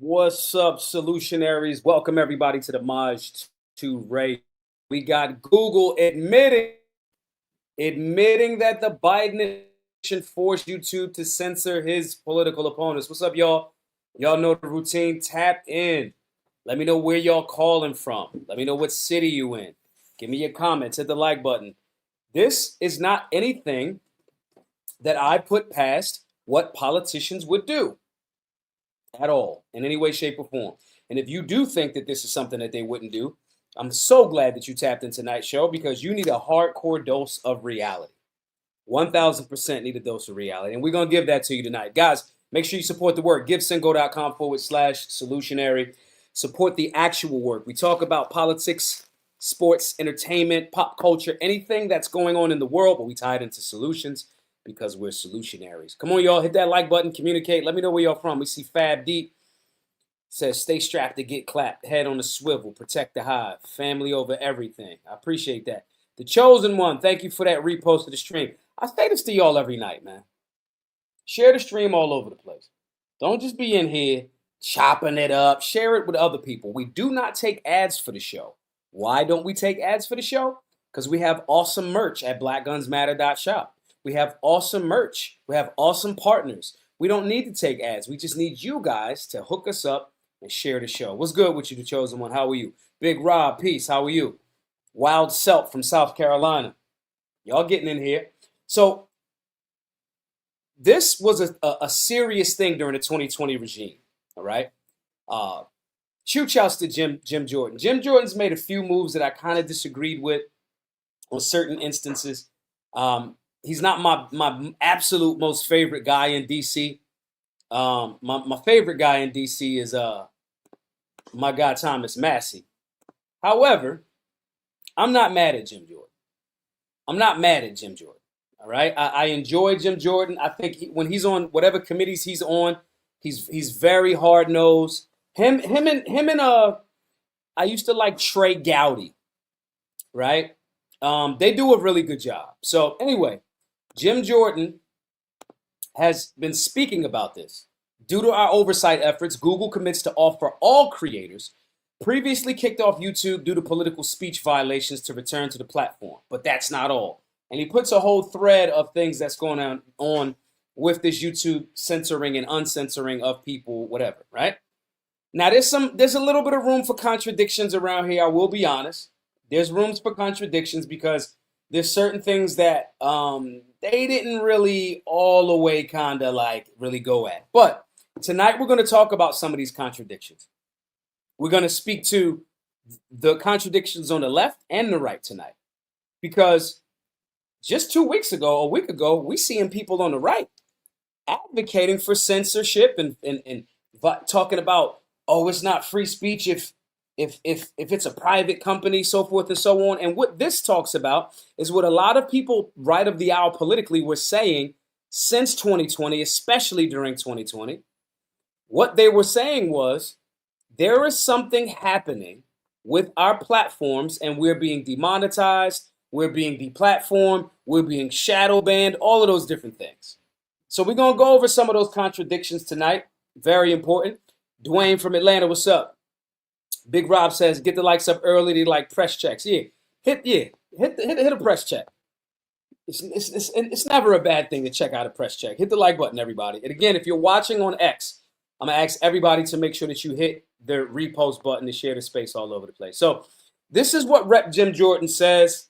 What's up, solutionaries? Welcome everybody to the Maj to Ray. We got Google admitting that the Biden administration forced YouTube to censor his political opponents. What's up, y'all? Y'all know the routine. Tap in. Let me know where y'all calling from. Let me know what city you in. Give me your comments. Hit the like button. This is not anything that I put past what politicians would do at all, in any way, shape, or form. And if you do think that this is something that they wouldn't do, I'm so glad that you tapped in tonight's show because you need a hardcore dose of reality. 1000% need a dose of reality. And we're going to give that to you tonight. Guys, make sure you support the work. GiveCinco.com/solutionary. Support the actual work. We talk about politics, sports, entertainment, pop culture, anything that's going on in the world, but we tie it into solutions because we're solutionaries. Come on, y'all. Hit that like button. Communicate. Let me know where y'all from. We see Fab Deep. Says, stay strapped to get clapped. Head on the swivel. Protect the hive. Family over everything. I appreciate that. The Chosen One, thank you for that repost of the stream. I say this to y'all every night, man. Share the stream all over the place. Don't just be in here chopping it up. Share it with other people. We do not take ads for the show. Why don't we take ads for the show? Because we have awesome merch at blackgunsmatter.shop. We have awesome merch. We have awesome partners. We don't need to take ads. We just need you guys to hook us up and share the show. What's good with you, the Chosen One? How are you? Big Rob, peace. How are you? Wild Self from South Carolina. Y'all getting in here. So this was a serious thing during the 2020 regime, all right? Shouts to Jim Jordan. Jim Jordan's made a few moves that I kind of disagreed with on certain instances. He's not my absolute most favorite guy in DC. My favorite guy in DC is my guy Thomas Massey. However, I'm not mad at Jim Jordan. I'm not mad at Jim Jordan. All right, I enjoy Jim Jordan. I think when he's on whatever committees he's on, he's very hard nosed. Him and I used to like Trey Gowdy, right? They do a really good job. So anyway, Jim Jordan has been speaking about this. Due to our oversight efforts, Google commits to offer all creators previously kicked off YouTube due to political speech violations to return to the platform. But that's not all. And he puts a whole thread of things that's going on with this YouTube censoring and uncensoring of people, whatever, right? Now, there's a little bit of room for contradictions around here, I will be honest. There's rooms for contradictions because there's certain things that they didn't really all the way kind of like really go at. But tonight we're going to talk about some of these contradictions. We're going to speak to the contradictions on the left and the right tonight. Because just 2 weeks ago, a week ago, we seeing people on the right advocating for censorship and talking about, oh, it's not free speech if it's a private company, so forth and so on. And what this talks about is what a lot of people right of the aisle politically were saying since 2020, especially during 2020. What they were saying was there is something happening with our platforms and we're being demonetized, we're being deplatformed, we're being shadow banned, all of those different things. So we're going to go over some of those contradictions tonight. Very important. Dwayne from Atlanta, what's up? Big Rob says, get the likes up early. They like press checks. Hit a press check. It's never a bad thing to check out a press check. Hit the like button, everybody. And again, if you're watching on X, I'm going to ask everybody to make sure that you hit the repost button to share the space all over the place. So this is what Rep. Jim Jordan says.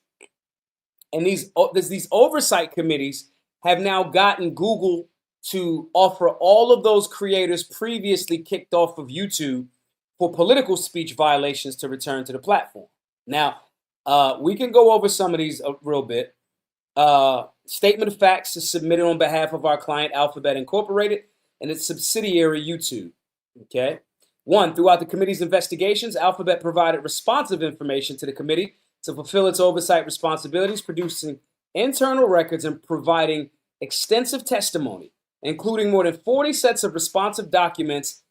And these oversight committees have now gotten Google to offer all of those creators previously kicked off of YouTube for political speech violations to return to the platform. Now, we can go over some of these a real bit. Statement of facts is submitted on behalf of our client, Alphabet Incorporated, and its subsidiary, YouTube. Okay. 1, throughout the committee's investigations, Alphabet provided responsive information to the committee to fulfill its oversight responsibilities, producing internal records and providing extensive testimony, including more than 40 sets of responsive documents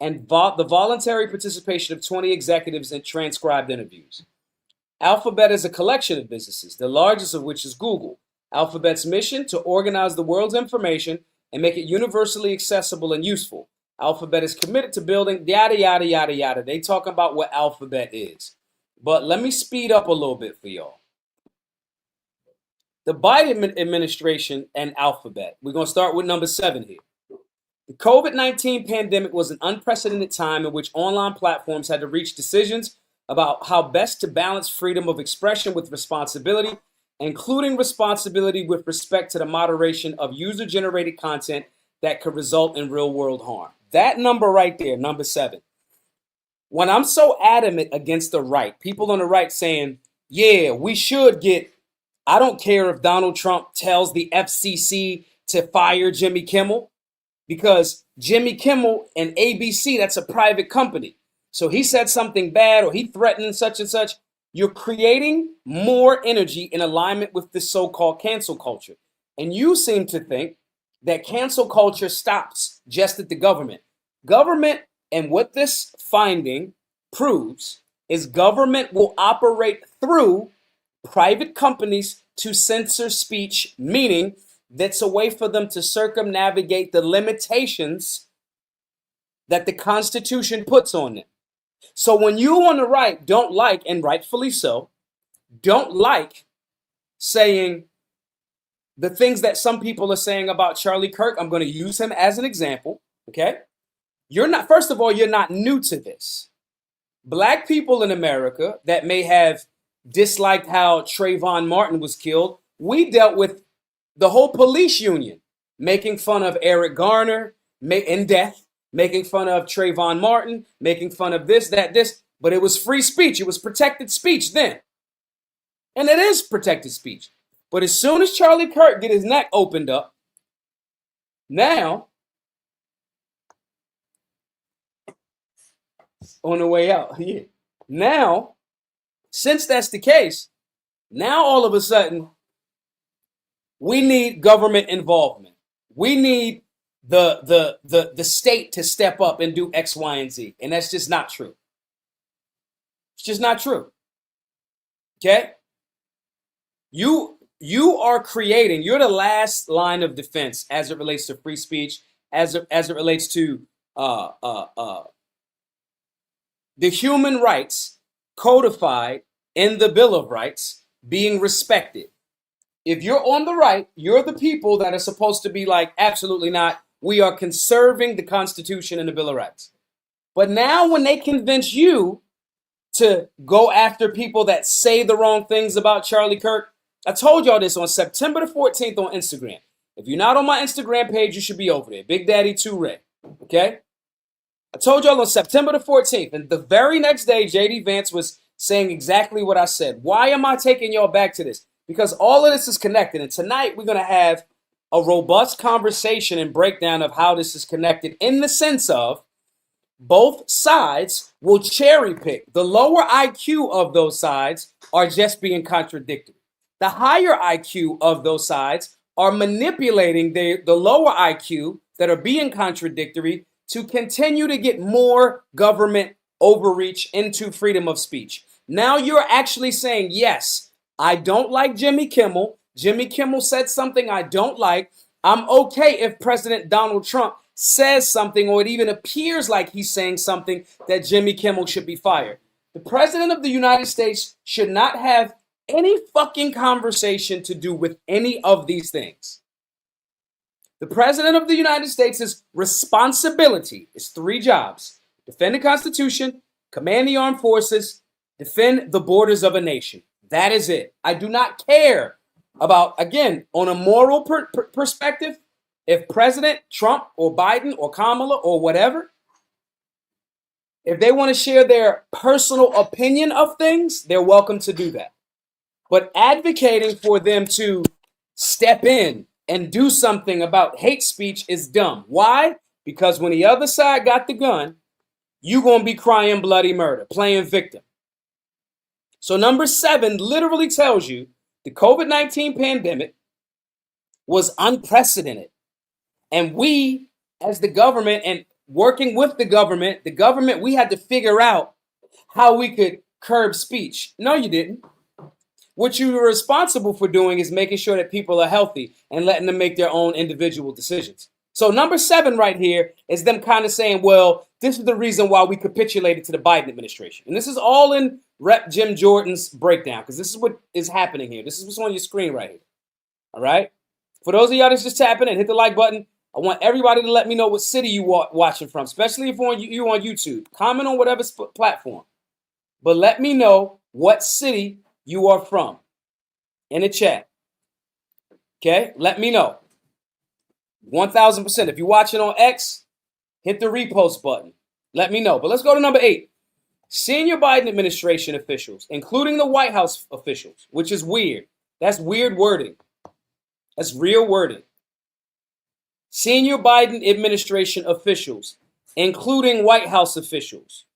and the voluntary participation of 20 executives in transcribed interviews. Alphabet is a collection of businesses, the largest of which is Google. Alphabet's mission to organize the world's information and make it universally accessible and useful. Alphabet is committed to building, yada, yada, yada, yada. They talking about what Alphabet is. But let me speed up a little bit for y'all. The Biden administration and Alphabet. We're going to start with number 7 here. The COVID-19 pandemic was an unprecedented time in which online platforms had to reach decisions about how best to balance freedom of expression with responsibility, including responsibility with respect to the moderation of user-generated content that could result in real-world harm. That number right there, number 7. When I'm so adamant against the right, people on the right saying, yeah, we should get, I don't care if Donald Trump tells the FCC to fire Jimmy Kimmel, because Jimmy Kimmel and ABC, that's a private company. So he said something bad or he threatened such and such. You're creating more energy in alignment with this so-called cancel culture. And you seem to think that cancel culture stops just at the government. Government, and what this finding proves, is government will operate through private companies to censor speech, meaning that's a way for them to circumnavigate the limitations that the Constitution puts on them. So when you on the right don't like, and rightfully so, don't like saying the things that some people are saying about Charlie Kirk, I'm going to use him as an example, okay? You're not, first of all, you're not new to this. Black people in America that may have disliked how Trayvon Martin was killed, we dealt with the whole police union making fun of Eric Garner in death, making fun of Trayvon Martin, making fun of this, that, this, but it was free speech. It was protected speech then. And it is protected speech. But as soon as Charlie Kirk get his neck opened up, now, on the way out, yeah. Now, since that's the case, now all of a sudden, we need government involvement. We need the state to step up and do X, Y, and Z. And that's just not true. It's just not true. Okay? You are creating, you're the last line of defense as it relates to free speech, as it relates to the human rights codified in the Bill of Rights being respected. If you're on the right, you're the people that are supposed to be like, absolutely not. We are conserving the Constitution and the Bill of Rights. But now when they convince you to go after people that say the wrong things about Charlie Kirk, I told y'all this on September the 14th on Instagram. If you're not on my Instagram page, you should be over there. Big Daddy 2 Ray. Okay? I told y'all on September the 14th, and the very next day, JD Vance was saying exactly what I said. Why am I taking y'all back to this? Because all of this is connected. And tonight we're going to have a robust conversation and breakdown of how this is connected, in the sense of both sides will cherry pick. The lower IQ of those sides are just being contradictory. The higher IQ of those sides are manipulating the lower IQ that are being contradictory to continue to get more government overreach into freedom of speech. Now you're actually saying, yes, I don't like Jimmy Kimmel. Jimmy Kimmel said something I don't like. I'm okay if President Donald Trump says something, or it even appears like he's saying something, that Jimmy Kimmel should be fired. The President of the United States should not have any fucking conversation to do with any of these things. The President of the United States' responsibility is 3 jobs: defend the Constitution, command the armed forces, defend the borders of a nation. That is it. I do not care about, again, on a moral perspective, if President Trump or Biden or Kamala or whatever, if they want to share their personal opinion of things, they're welcome to do that. But advocating for them to step in and do something about hate speech is dumb. Why? Because when the other side got the gun, you're going to be crying bloody murder, playing victim. So number 7 literally tells you the COVID-19 pandemic was unprecedented. And we, as the government and working with the government, we had to figure out how we could curb speech. No, you didn't. What you were responsible for doing is making sure that people are healthy and letting them make their own individual decisions. So number 7 right here is them kind of saying, well, this is the reason why we capitulated to the Biden administration. And this is all in Rep. Jim Jordan's breakdown, because this is what is happening here. This is what's on your screen right here. All right? For those of y'all that's just tapping in, hit the like button. I want everybody to let me know what city you watching from, especially if you're on YouTube. Comment on whatever platform. But let me know what city you are from in the chat. Okay? Let me know. 1,000%. If you're watching on X, hit the repost button. Let me know. But let's go to number 8. Senior Biden administration officials, including the White House officials, which is weird. That's weird wording. That's real wording. Senior Biden administration officials, including White House officials.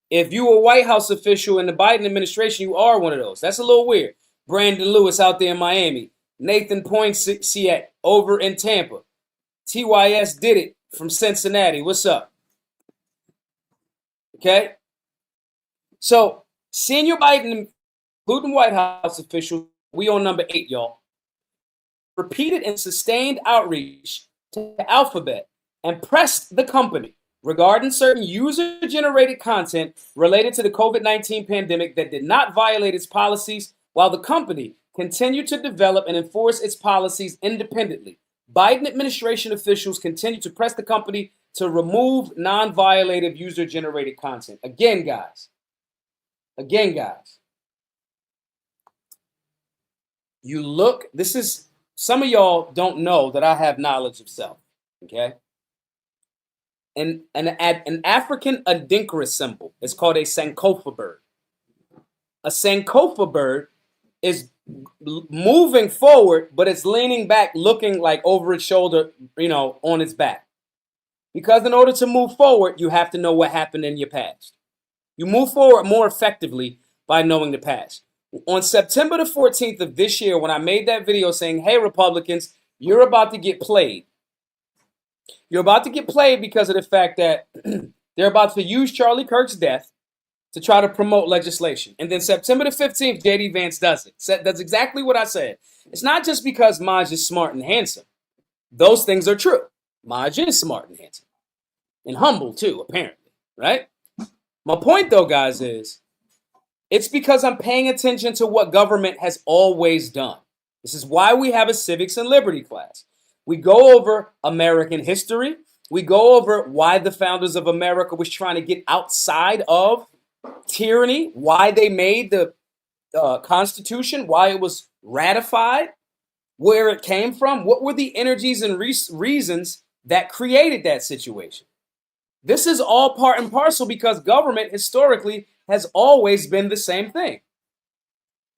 If you are a White House official in the Biden administration, you are one of those. That's a little weird. Brandon Lewis out there in Miami. Nathan Poinsett over in Tampa. TYS did it from Cincinnati. What's up? Okay. So, senior Biden, including White House officials, we on number 8, y'all. Repeated and sustained outreach to Alphabet and pressed the company regarding certain user-generated content related to the COVID-19 pandemic that did not violate its policies, while the company continued to develop and enforce its policies independently. Biden administration officials continue to press the company to remove non-violative user-generated content. Again, guys, you look, some of y'all don't know that I have knowledge of self, okay? And an African adinkra symbol is called a Sankofa bird. A Sankofa bird is moving forward, but it's leaning back, looking like over its shoulder, on its back. Because in order to move forward, you have to know what happened in your past. You move forward more effectively by knowing the past. On September the 14th of this year, when I made that video saying, hey, Republicans, you're about to get played. You're about to get played because of the fact that they're about to use Charlie Kirk's death to try to promote legislation. And then September the 15th, J.D. Vance does it. That's exactly what I said. It's not just because Maj is smart and handsome. Those things are true. Maj is smart and handsome. And humble, too, apparently. Right? My point, though, guys, is it's because I'm paying attention to what government has always done. This is why we have a civics and liberty class. We go over American history. We go over why the founders of America was trying to get outside of tyranny, why they made the Constitution, why it was ratified, where it came from, what were the energies and reasons that created that situation. This is all part and parcel because government historically has always been the same thing.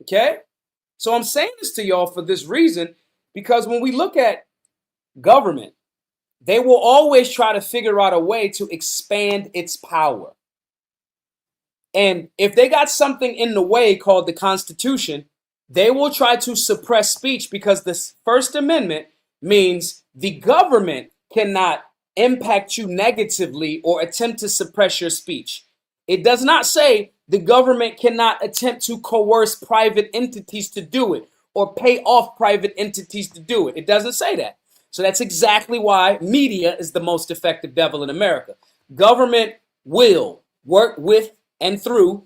Okay? So I'm saying this to y'all for this reason, because when we look at government, they will always try to figure out a way to expand its power. And if they got something in the way called the Constitution, they will try to suppress speech because the First Amendment means the government cannot impact you negatively or attempt to suppress your speech. It does not say the government cannot attempt to coerce private entities to do it or pay off private entities to do it. It doesn't say that. So that's exactly why media is the most effective devil in America. Government will work with and through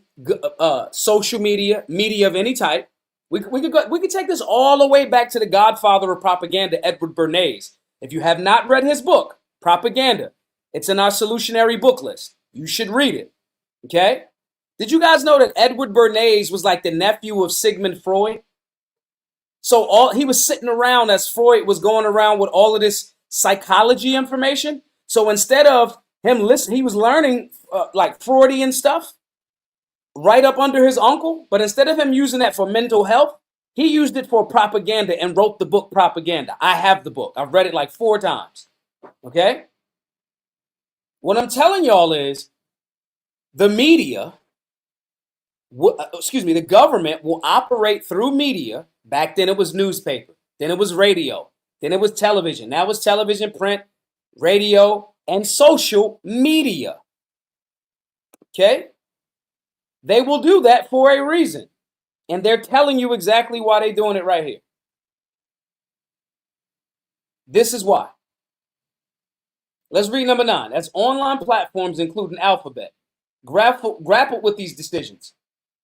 social media of any type. We could take this all the way back to the godfather of propaganda, Edward Bernays. If you have not read his book, Propaganda, it's in our solutionary book list. You should read it. Okay? Did you guys know that Edward Bernays was like the nephew of Sigmund Freud? So he was sitting around as Freud was going around with all of this psychology information. So instead of him listening, he was learning like Freudian stuff right up under his uncle. But instead of him using that for mental health, he used it for propaganda and wrote the book Propaganda. I have the book. I've read it like 4 times. Okay? What I'm telling y'all is the media, the government will operate through media. Back then it was newspaper. Then it was radio. Then it was television. Now it's television, print, radio, and social media. Okay? They will do that for a reason. And they're telling you exactly why they're doing it right here. This is why. Let's read number 9. That's online platforms, including Alphabet, grappled with these decisions.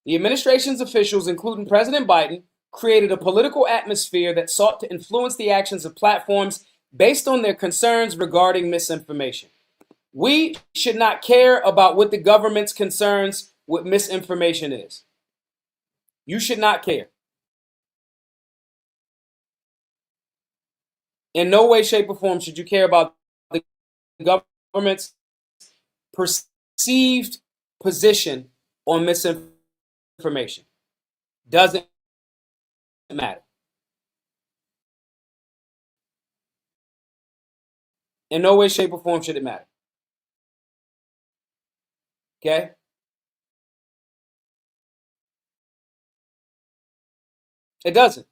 The administration's officials, including President Biden, created a political atmosphere that sought to influence the actions of platforms based on their concerns regarding misinformation. We should not care about what the government's concerns with misinformation is. You should not care. In no way, shape, or form should you care about the government's perceived position on misinformation. Doesn't matter. In no way, shape, or form should it matter. Okay? It doesn't.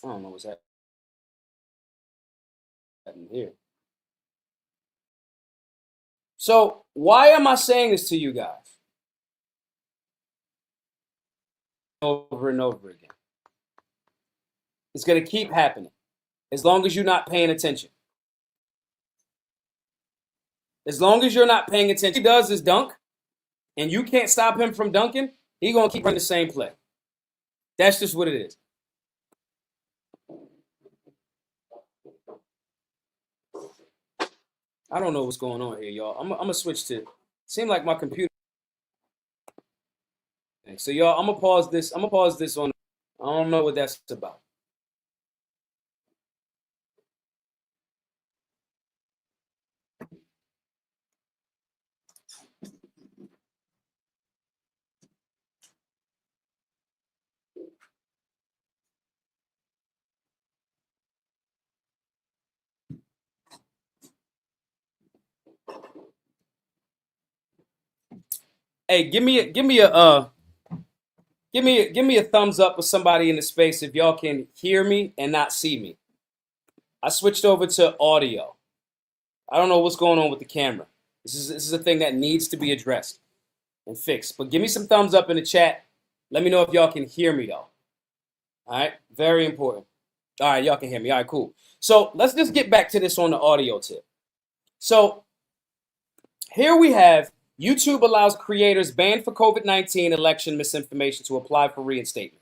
I don't know what's happening here. So why am I saying this to you guys over and over again? It's going to keep happening as long as you're not paying attention. As long as you're not paying attention. What he does is dunk, and you can't stop him from dunking. He's going to keep running the same play. That's just what it is. I don't know what's going on here, y'all. I'm going to switch to, seem like my computer. So, y'all, I'm going to pause this. I'm going to pause this on, I don't know what that's about. Hey, give me a thumbs up with somebody in the space if y'all can hear me and not see me. I switched over to audio. I don't know what's going on with the camera. This is a thing that needs to be addressed and fixed. But give me some thumbs up in the chat. Let me know if y'all can hear me though. All right, very important. All right, y'all can hear me. All right, cool. So let's just get back to this on the audio tip. So here we have YouTube allows creators banned for COVID-19 election misinformation to apply for reinstatement.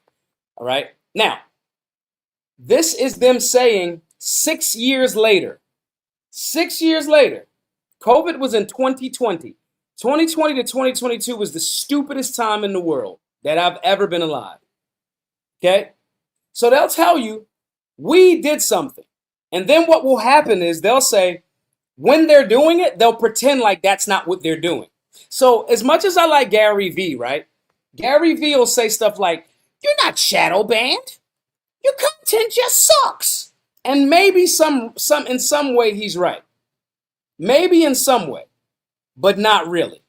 All right. Now, this is them saying 6 years later. 6 years later. COVID was in 2020. 2020 to 2022 was the stupidest time in the world that I've ever been alive. Okay? So they'll tell you, we did something. And then what will happen is they'll say, when they're doing it, they'll pretend like that's not what they're doing. So as much as I like Gary Vee, right? Gary Vee will say stuff like, you're not shadow banned. Your content just sucks. And maybe in some way he's right. Maybe in some way, but not really.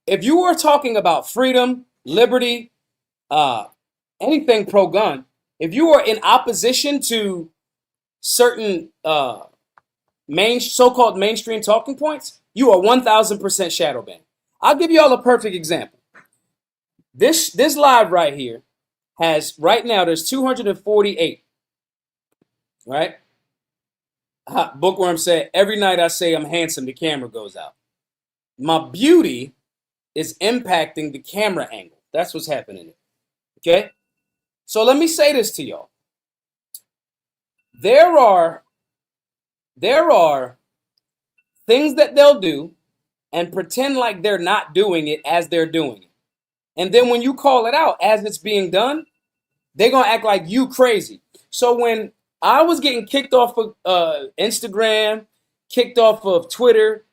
If you are talking about freedom, liberty, anything pro-gun, if you are in opposition to certain so-called mainstream talking points, you are 1,000% shadow banned. I'll give you all a perfect example. This live right here has, right now, there's 248. Right? Bookworm said, every night I say I'm handsome, the camera goes out. My beauty is impacting the camera angle. That's what's happening. Okay? So let me say this to y'all. There are things that they'll do and pretend like they're not doing it as they're doing it. And then when you call it out as it's being done, they're going to act like you crazy. So when I was getting kicked off of Instagram, kicked off of Twitter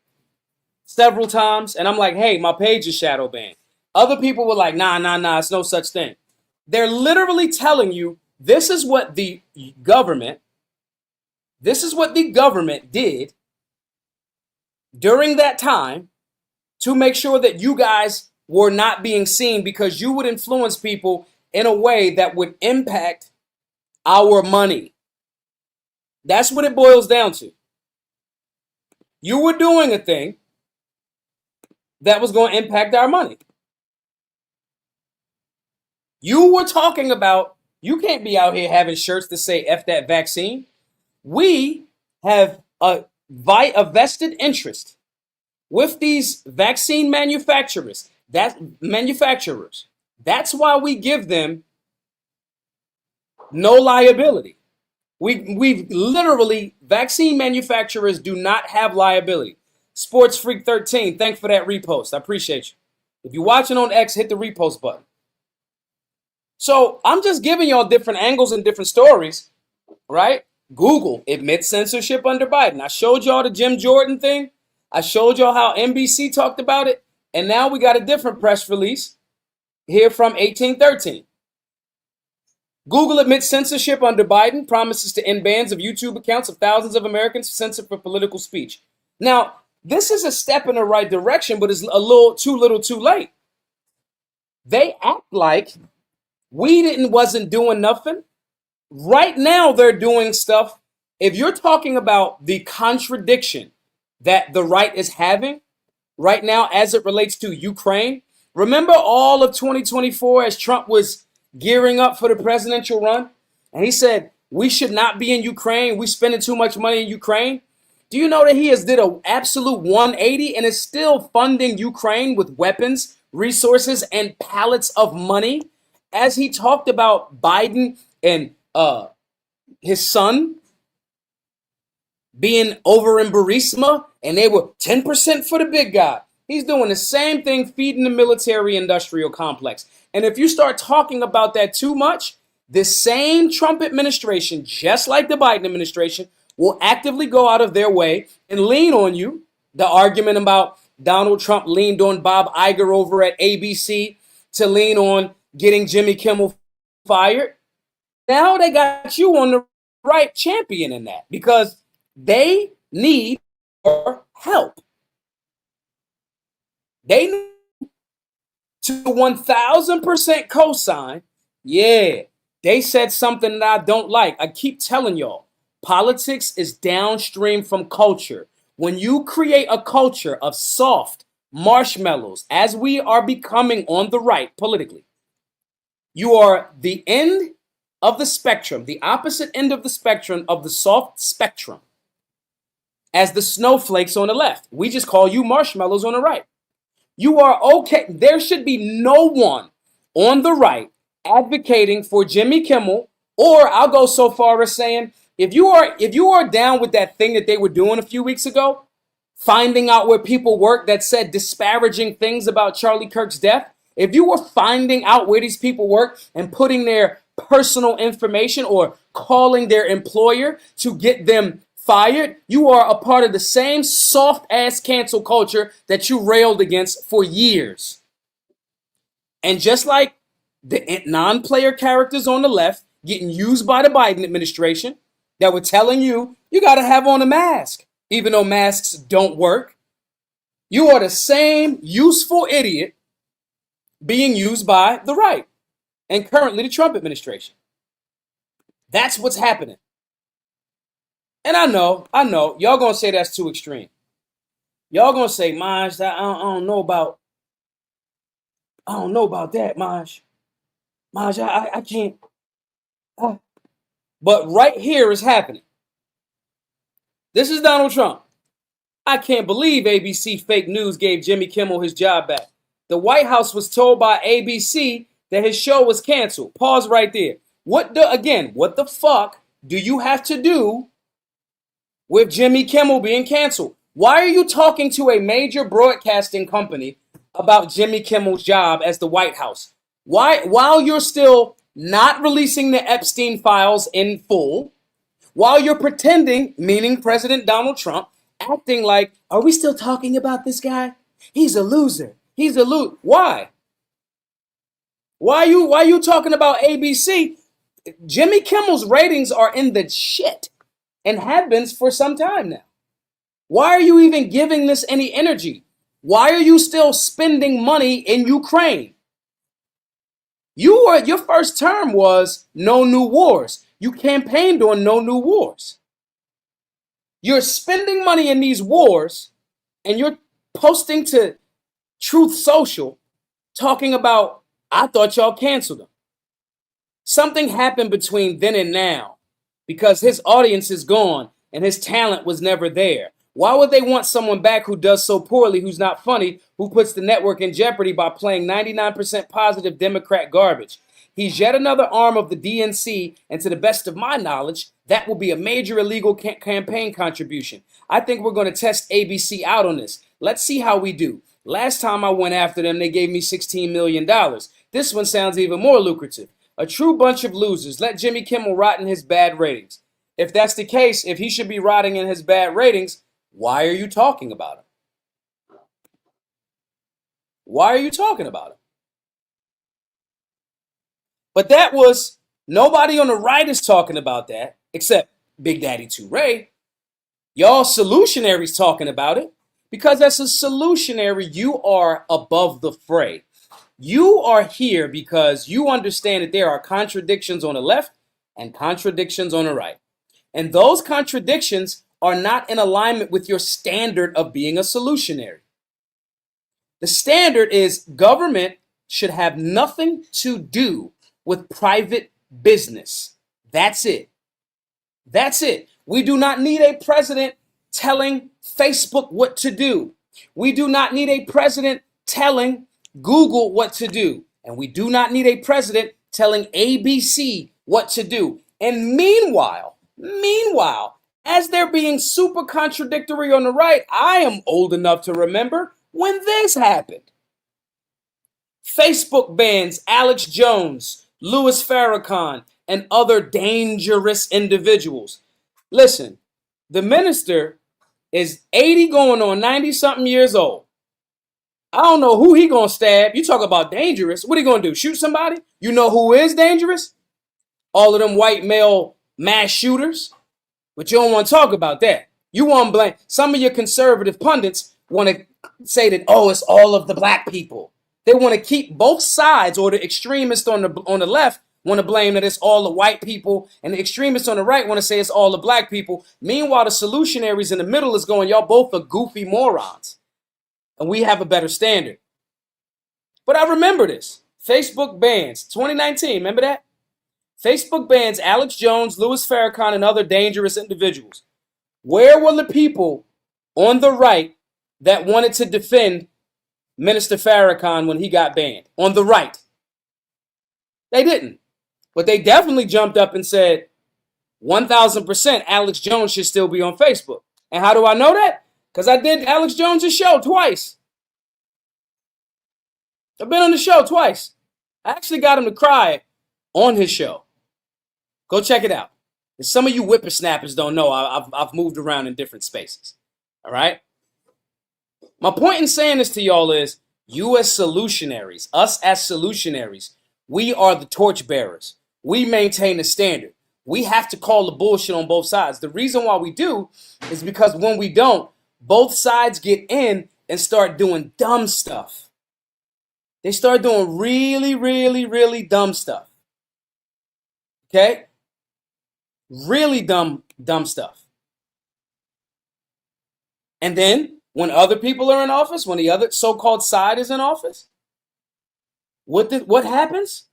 several times, and I'm like, hey, my page is shadow banned. Other people were like, nah, it's no such thing. They're literally telling you this is what the government did during that time to make sure that you guys were not being seen because you would influence people in a way that would impact our money. That's what it boils down to. You were doing a thing that was going to impact our money. You were talking about, you can't be out here having shirts that say F that vaccine. We have a vested interest with these vaccine manufacturers. That's why we give them no liability. We've literally, vaccine manufacturers do not have liability. Sports Freak 13, thanks for that repost. I appreciate you. If you're watching on X, hit the repost button. So I'm just giving y'all different angles and different stories, right? Google admits censorship under Biden. I showed y'all the Jim Jordan thing. I showed y'all how NBC talked about it. And now we got a different press release here from 1813. Google admits censorship under Biden, promises to end bans of YouTube accounts of thousands of Americans censored for political speech. Now, this is a step in the right direction, but it's a little too late. They act like we wasn't doing nothing. Right now, they're doing stuff. If you're talking about the contradiction that the right is having right now as it relates to Ukraine, remember all of 2024 as Trump was gearing up for the presidential run, and he said, we should not be in Ukraine. We're spending too much money in Ukraine. Do you know that he has did an absolute 180 and is still funding Ukraine with weapons, resources, and pallets of money? As he talked about Biden and his son being over in Burisma, and they were 10% for the big guy. He's doing the same thing, feeding the military industrial complex. And if you start talking about that too much, this same Trump administration, just like the Biden administration, will actively go out of their way and lean on you. The argument about Donald Trump leaned on Bob Iger over at ABC to lean on getting Jimmy Kimmel fired. Now they got you on the right champion in that because they need your help. They need to 1000% co-sign. Yeah, they said something that I don't like. I keep telling y'all, politics is downstream from culture. When you create a culture of soft marshmallows, as we are becoming on the right politically, you are the end of the spectrum, the opposite end of the spectrum of the soft spectrum, as the snowflakes on the left. We just call you marshmallows on the right. You are okay. There should be no one on the right advocating for Jimmy Kimmel, or I'll go so far as saying, if you are down with that thing that they were doing a few weeks ago, finding out where people work that said disparaging things about Charlie Kirk's death, if you were finding out where these people work and putting their personal information or calling their employer to get them fired, you are a part of the same soft-ass cancel culture that you railed against for years. And just like the non-player characters on the left getting used by the Biden administration that were telling you, you got to have on a mask, even though masks don't work, you are the same useful idiot being used by the right and currently the Trump administration. That's what's happening. And I know, y'all gonna say that's too extreme. Y'all gonna say, Maj, I don't know about that, Maj. Maj, I can't. But right here is happening. This is Donald Trump. I can't believe ABC fake news gave Jimmy Kimmel his job back. The White House was told by ABC that his show was canceled. Pause right there. What the fuck do you have to do with Jimmy Kimmel being canceled? Why are you talking to a major broadcasting company about Jimmy Kimmel's job as the White House? Why, while you're still not releasing the Epstein files in full, while you're pretending, meaning President Donald Trump, acting like, are we still talking about this guy? He's a loser. He's a loser. Why? Why you talking about ABC? Jimmy Kimmel's ratings are in the shit and have been for some time now. Why are you even giving this any energy? Why are you still spending money in Ukraine? Your first term was no new wars. You campaigned on no new wars. You're spending money in these wars and you're posting to Truth Social talking about, I thought y'all canceled them. Something happened between then and now because his audience is gone and his talent was never there. Why would they want someone back who does so poorly, who's not funny, who puts the network in jeopardy by playing 99% positive Democrat garbage? He's yet another arm of the DNC, and to the best of my knowledge, that will be a major illegal campaign contribution. I think we're going to test ABC out on this. Let's see how we do. Last time I went after them, they gave me $16 million. This one sounds even more lucrative. A true bunch of losers. Let Jimmy Kimmel rot in his bad ratings. If that's the case, if he should be rotting in his bad ratings, why are you talking about him? Why are you talking about him? But that was, nobody on the right is talking about that, except Big Daddy 2Ray. Y'all solutionaries talking about it. Because as a solutionary, you are above the fray. You are here because you understand that there are contradictions on the left and contradictions on the right. And those contradictions are not in alignment with your standard of being a solutionary. The standard is government should have nothing to do with private business. That's it. That's it. We do not need a president telling Facebook what to do. We do not need a president telling Google what to do. And we do not need a president telling ABC what to do. And meanwhile, as they're being super contradictory on the right, I am old enough to remember when this happened. Facebook bans Alex Jones, Louis Farrakhan, and other dangerous individuals. Listen, the minister is 80 going on 90-something years old. I don't know who he gonna stab. You talk about dangerous. What he gonna do? Shoot somebody? You know who is dangerous? All of them white male mass shooters. But you don't want to talk about that. You want to blame. Some of your conservative pundits want to say that, oh, it's all of the black people. They want to keep both sides, or the extremists on the left want to blame that it's all the white people, and the extremists on the right want to say it's all the black people. Meanwhile, the solutionaries in the middle is going, y'all both are goofy morons. And we have a better standard. But I remember this. Facebook bans, 2019, remember that? Facebook bans Alex Jones, Louis Farrakhan, and other dangerous individuals. Where were the people on the right that wanted to defend Minister Farrakhan when he got banned? On the right. They didn't. But they definitely jumped up and said, 1,000% Alex Jones should still be on Facebook. And how do I know that? Because I did Alex Jones' show twice. I've been on the show twice. I actually got him to cry on his show. Go check it out. And some of you whippersnappers don't know, I've moved around in different spaces. All right? My point in saying this to y'all is, you as solutionaries, us as solutionaries, we are the torchbearers. We maintain the standard. We have to call the bullshit on both sides. The reason why we do is because when we don't, both sides get in and start doing dumb stuff. They start doing really, really, really dumb stuff. Okay? Really dumb stuff. And then when other people are in office, when the other so-called side is in office, what happens?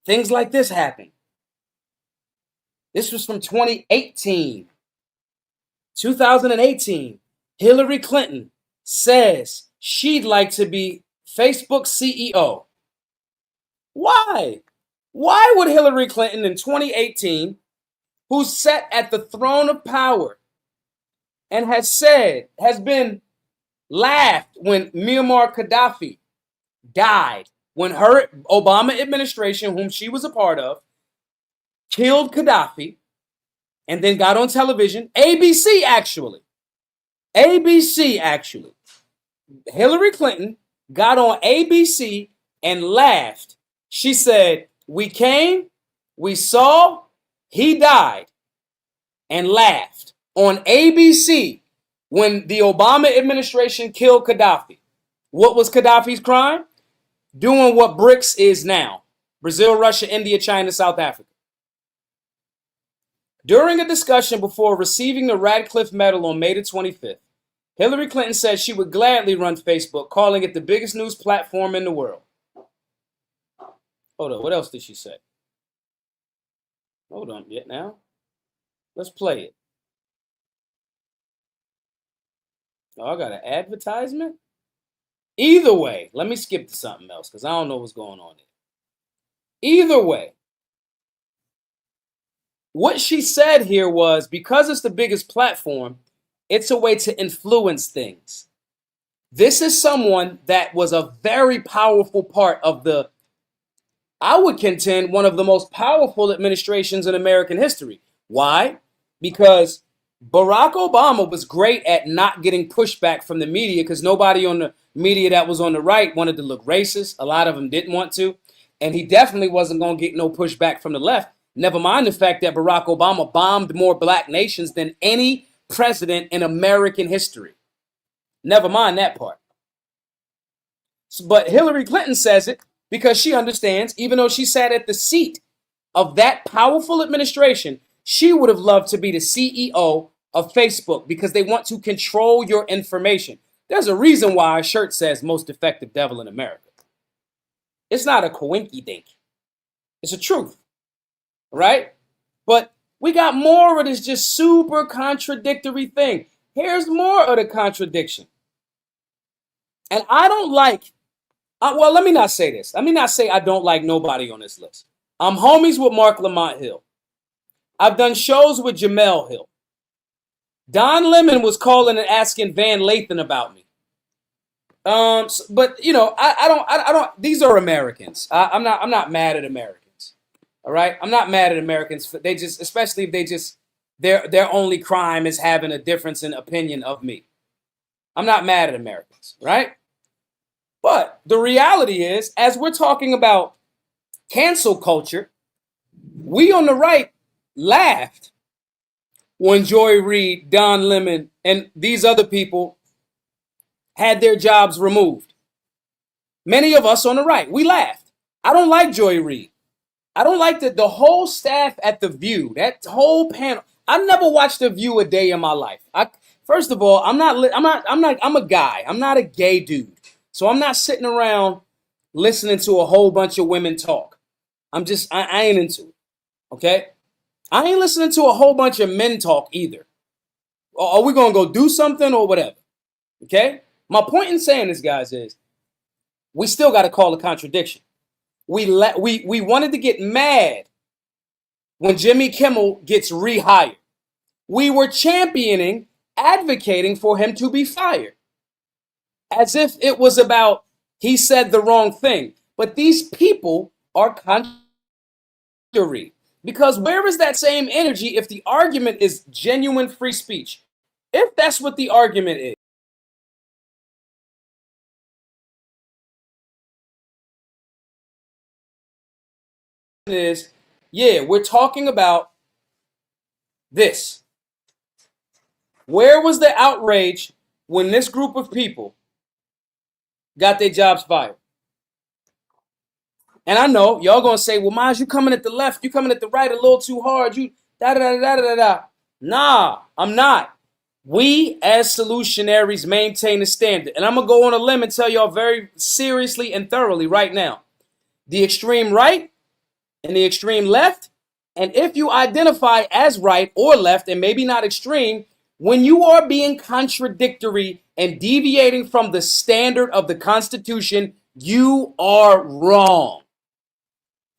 Things like this happen. This was from 2018. 2018. Hillary Clinton says she'd like to be Facebook CEO. Why? Why would Hillary Clinton in 2018, who's sat at the throne of power and has been laughed when Muammar Gaddafi died, when her Obama administration, whom she was a part of, killed Gaddafi, and then got on television, ABC actually. Hillary Clinton got on ABC and laughed. She said, we came, we saw, he died, and laughed on ABC when the Obama administration killed Gaddafi. What was Gaddafi's crime? Doing what BRICS is now. Brazil, Russia, India, China, South Africa. During a discussion before receiving the Radcliffe Medal on May the 25th, Hillary Clinton said she would gladly run Facebook, calling it the biggest news platform in the world. Hold on, what else did she say? Hold on yet now. Let's play it. Oh, I got an advertisement? Either way, let me skip to something else because I don't know what's going on there. Either way, what she said here was because it's the biggest platform, it's a way to influence things. This is someone that was a very powerful part of the, I would contend, one of the most powerful administrations in American history. Why? Because Barack Obama was great at not getting pushback from the media because nobody on the media that was on the right wanted to look racist. A lot of them didn't want to. And he definitely wasn't going to get no pushback from the left. Never mind the fact that Barack Obama bombed more black nations than any president in American history. Never mind that part. But Hillary Clinton says it because she understands, even though she sat at the seat of that powerful administration, she would have loved to be the CEO of Facebook because they want to control your information. There's a reason why our shirt says most effective devil in America. It's not a coinky dink. It's a truth, right? But we got more of this just super contradictory thing. Here's more of the contradiction. And I don't like, well, let me not say this. Let me not say I don't like nobody on this list. I'm homies with Mark Lamont Hill. I've done shows with Jamel Hill. Don Lemon was calling and asking Van Lathan about me. But you know, I don't. These are Americans. I'm not mad at Americans. All right, I'm not mad at Americans. They just, especially if they just, their only crime is having a difference in opinion of me. I'm not mad at Americans, right? But the reality is, as we're talking about cancel culture, we on the right laughed when Joy Reid, Don Lemon, and these other people had their jobs removed. Many of us on the right, we laughed. I don't like Joy Reid. I don't like the whole staff at The View, that whole panel. I've never watched The View a day in my life. First of all, I'm a guy. I'm not a gay dude. So I'm not sitting around listening to a whole bunch of women talk. I ain't into it. Okay? I ain't listening to a whole bunch of men talk either. Are we going to go do something or whatever? Okay? My point in saying this, guys, is we still got to call a contradiction. We wanted to get mad when Jimmy Kimmel gets rehired. We were championing, advocating for him to be fired. As if it was about he said the wrong thing. But these people are contradictory. Because where is that same energy if the argument is genuine free speech? If that's what the argument is, yeah, we're talking about this. Where was the outrage when this group of people got their jobs fired? And I know y'all gonna say, well, Maj, you coming at the left, you coming at the right a little too hard, you da da da da da da. Nah, I'm not. We as solutionaries maintain the standard. And I'm gonna go on a limb and tell y'all very seriously and thoroughly right now. The extreme right and the extreme left, and if you identify as right or left and maybe not extreme, when you are being contradictory and deviating from the standard of the Constitution, you are wrong.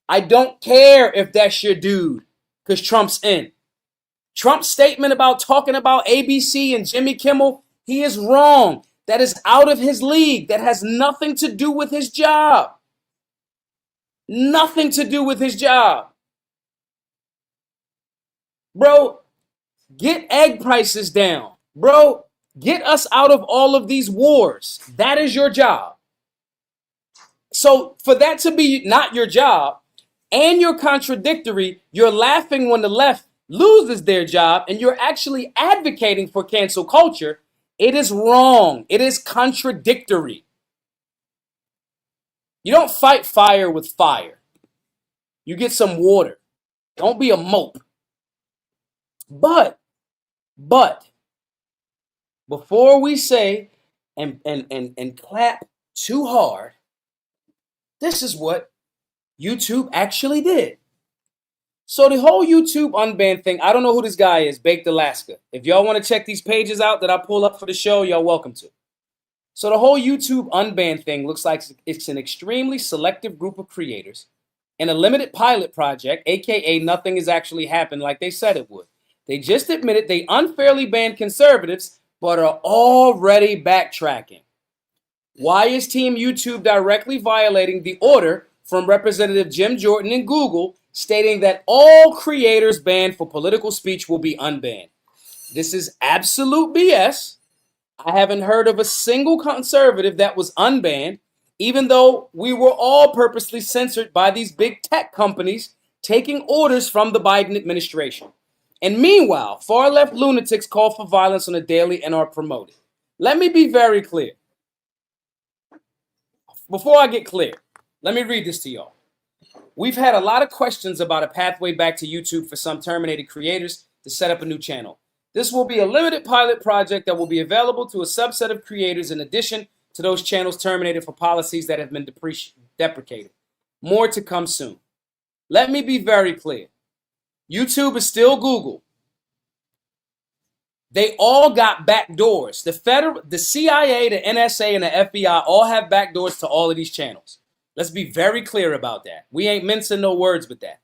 I don't care if that's your dude, because Trump's in. Trump's statement about talking about ABC and Jimmy Kimmel, he is wrong. That is out of his league. That has nothing to do with his job. Nothing to do with his job. Bro, get egg prices down. Bro, get us out of all of these wars. That is your job. So for that to be not your job, and you're contradictory, you're laughing when the left loses their job, and you're actually advocating for cancel culture, it is wrong. It is contradictory. You don't fight fire with fire. You get some water. Don't be a mope. But, before we say and clap too hard, this is what YouTube actually did. So the whole YouTube unban thing, I don't know who this guy is, Baked Alaska. If y'all want to check these pages out that I pull up for the show, y'all welcome to. So the whole YouTube unban thing looks like it's an extremely selective group of creators in a limited pilot project, aka nothing has actually happened like they said it would. They just admitted they unfairly banned conservatives, but are already backtracking. Why is Team YouTube directly violating the order from Representative Jim Jordan and Google stating that all creators banned for political speech will be unbanned? This is absolute BS. I haven't heard of a single conservative that was unbanned, even though we were all purposely censored by these big tech companies taking orders from the Biden administration. And meanwhile, far-left lunatics call for violence on a daily and are promoted. Let me be very clear. Before I get clear, let me read this to y'all. We've had a lot of questions about a pathway back to YouTube for some terminated creators to set up a new channel. This will be a limited pilot project that will be available to a subset of creators in addition to those channels terminated for policies that have been deprecated. More to come soon. Let me be very clear. YouTube is still Google. They all got back doors. The CIA, the NSA, and the FBI all have back doors to all of these channels. Let's be very clear about that. We ain't mincing no words with that.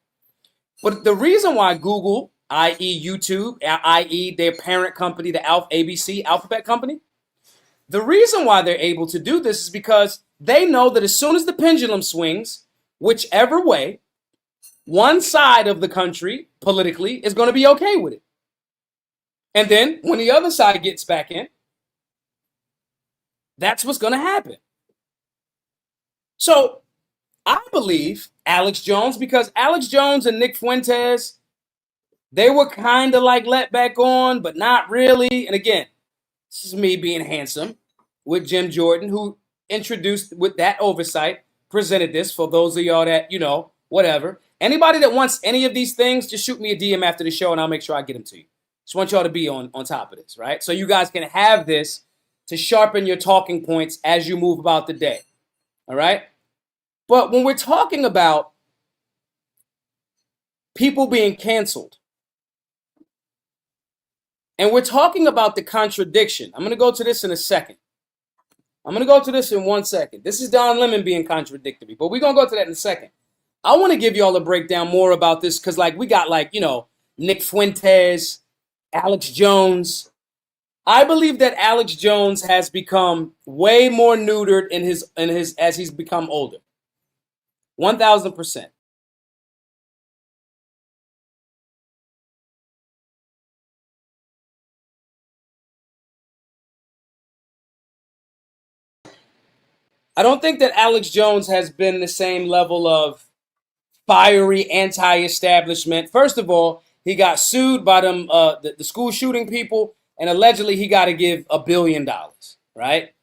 But the reason why Google, i.e. YouTube, i.e. their parent company, the ABC, Alphabet Company, the reason why they're able to do this is because they know that as soon as the pendulum swings, whichever way, one side of the country politically is going to be okay with it. And then when the other side gets back in, that's what's going to happen. So I believe Alex Jones, because Alex Jones and Nick Fuentes, they were kind of like let back on, but not really. And again, this is me being handsome with Jim Jordan, who introduced with that oversight, presented this for those of y'all that, whatever. Anybody that wants any of these things, just shoot me a DM after the show and I'll make sure I get them to you. Just want y'all to be on top of this, right? So you guys can have this to sharpen your talking points as you move about the day, all right? But when we're talking about people being canceled, and we're talking about the contradiction, I'm going to go to this in a second. I'm going to go to this in 1 second. This is Don Lemon being contradictory, but we're going to go to that in a second. I want to give y'all a breakdown more about this because, we got Nick Fuentes, Alex Jones. I believe that Alex Jones has become way more neutered in his as he's become older. 1,000%. I don't think that Alex Jones has been the same level of fiery anti-establishment. First of all, he got sued by them the school shooting people, and allegedly he got to give $1 billion, right?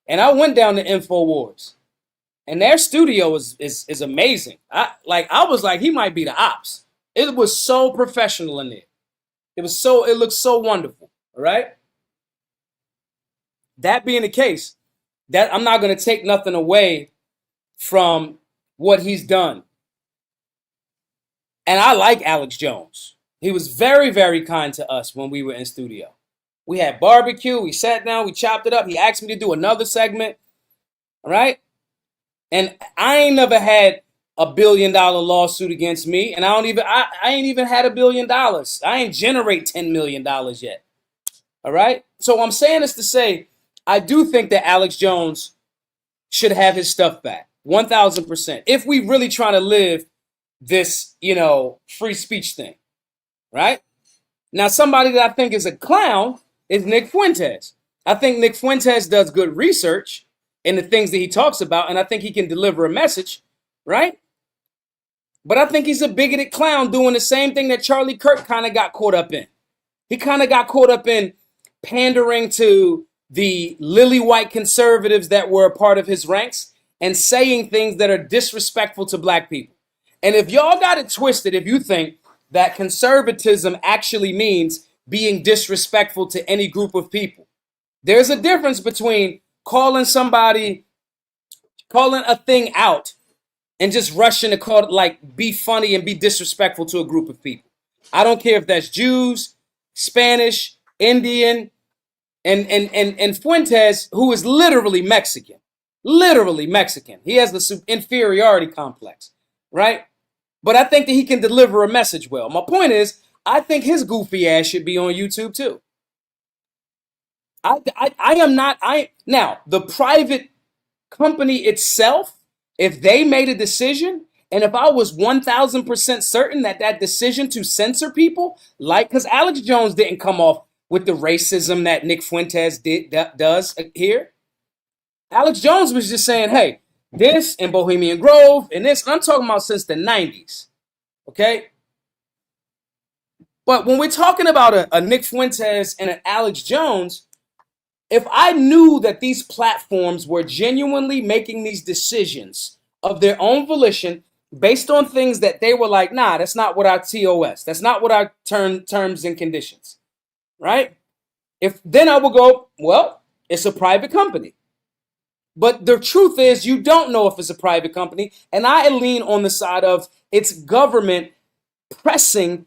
And I went down to InfoWars, and their studio is amazing. I was like, he might be the ops. It was so professional in there. It looked so wonderful, all right? That being the case, that I'm not going to take nothing away from what he's done. And I like Alex Jones. He was very, very kind to us when we were in studio. We had barbecue. We sat down. We chopped it up. He asked me to do another segment. All right. And I ain't never had $1 billion lawsuit against me. And I ain't even had $1 billion. I ain't generate $10 million yet. All right. So I'm saying this to say, I do think that Alex Jones should have his stuff back. 1,000%. If we really trying to live this, free speech thing, right? Now, somebody that I think is a clown is Nick Fuentes. I think Nick Fuentes does good research in the things that he talks about, and I think he can deliver a message, right? But I think he's a bigoted clown doing the same thing that Charlie Kirk kind of got caught up in. He kind of got caught up in pandering to the lily white conservatives that were a part of his ranks and saying things that are disrespectful to black people. And if y'all got it twisted, if you think that conservatism actually means being disrespectful to any group of people, there's a difference between calling a thing out and just rushing to call it, like, be funny and be disrespectful to a group of people. I don't care if that's Jews, Spanish, Indian, and Fuentes, who is literally Mexican. Literally Mexican. He has the inferiority complex, right? But I think that he can deliver a message well. My point is, I think his goofy ass should be on YouTube too. I am not, now, the private company itself, if they made a decision, and if I was 1000% certain that that decision to censor people, like, because Alex Jones didn't come off with the racism that Nick Fuentes does here. Alex Jones was just saying, hey, this and Bohemian Grove and this, and I'm talking about since the 90s, okay? But when we're talking about a Nick Fuentes and an Alex Jones, if I knew that these platforms were genuinely making these decisions of their own volition based on things that they were like, nah, that's not what our TOS, that's not what our terms and conditions, right? If then I will go, well, it's a private company. But the truth is, you don't know if it's a private company, and I lean on the side of it's government pressing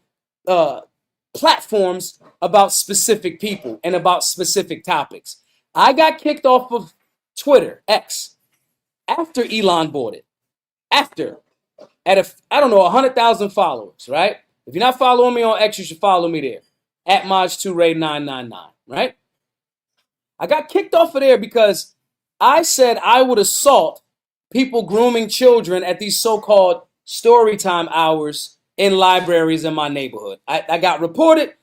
platforms about specific people and about specific topics. I got kicked off of Twitter, X, after Elon bought it. After, I don't know, 100,000 followers, right? If you're not following me on X, you should follow me there, at Maj2Ray999, right? I got kicked off of there because I said I would assault people grooming children at these so-called story time hours in libraries in my neighborhood. I got reported,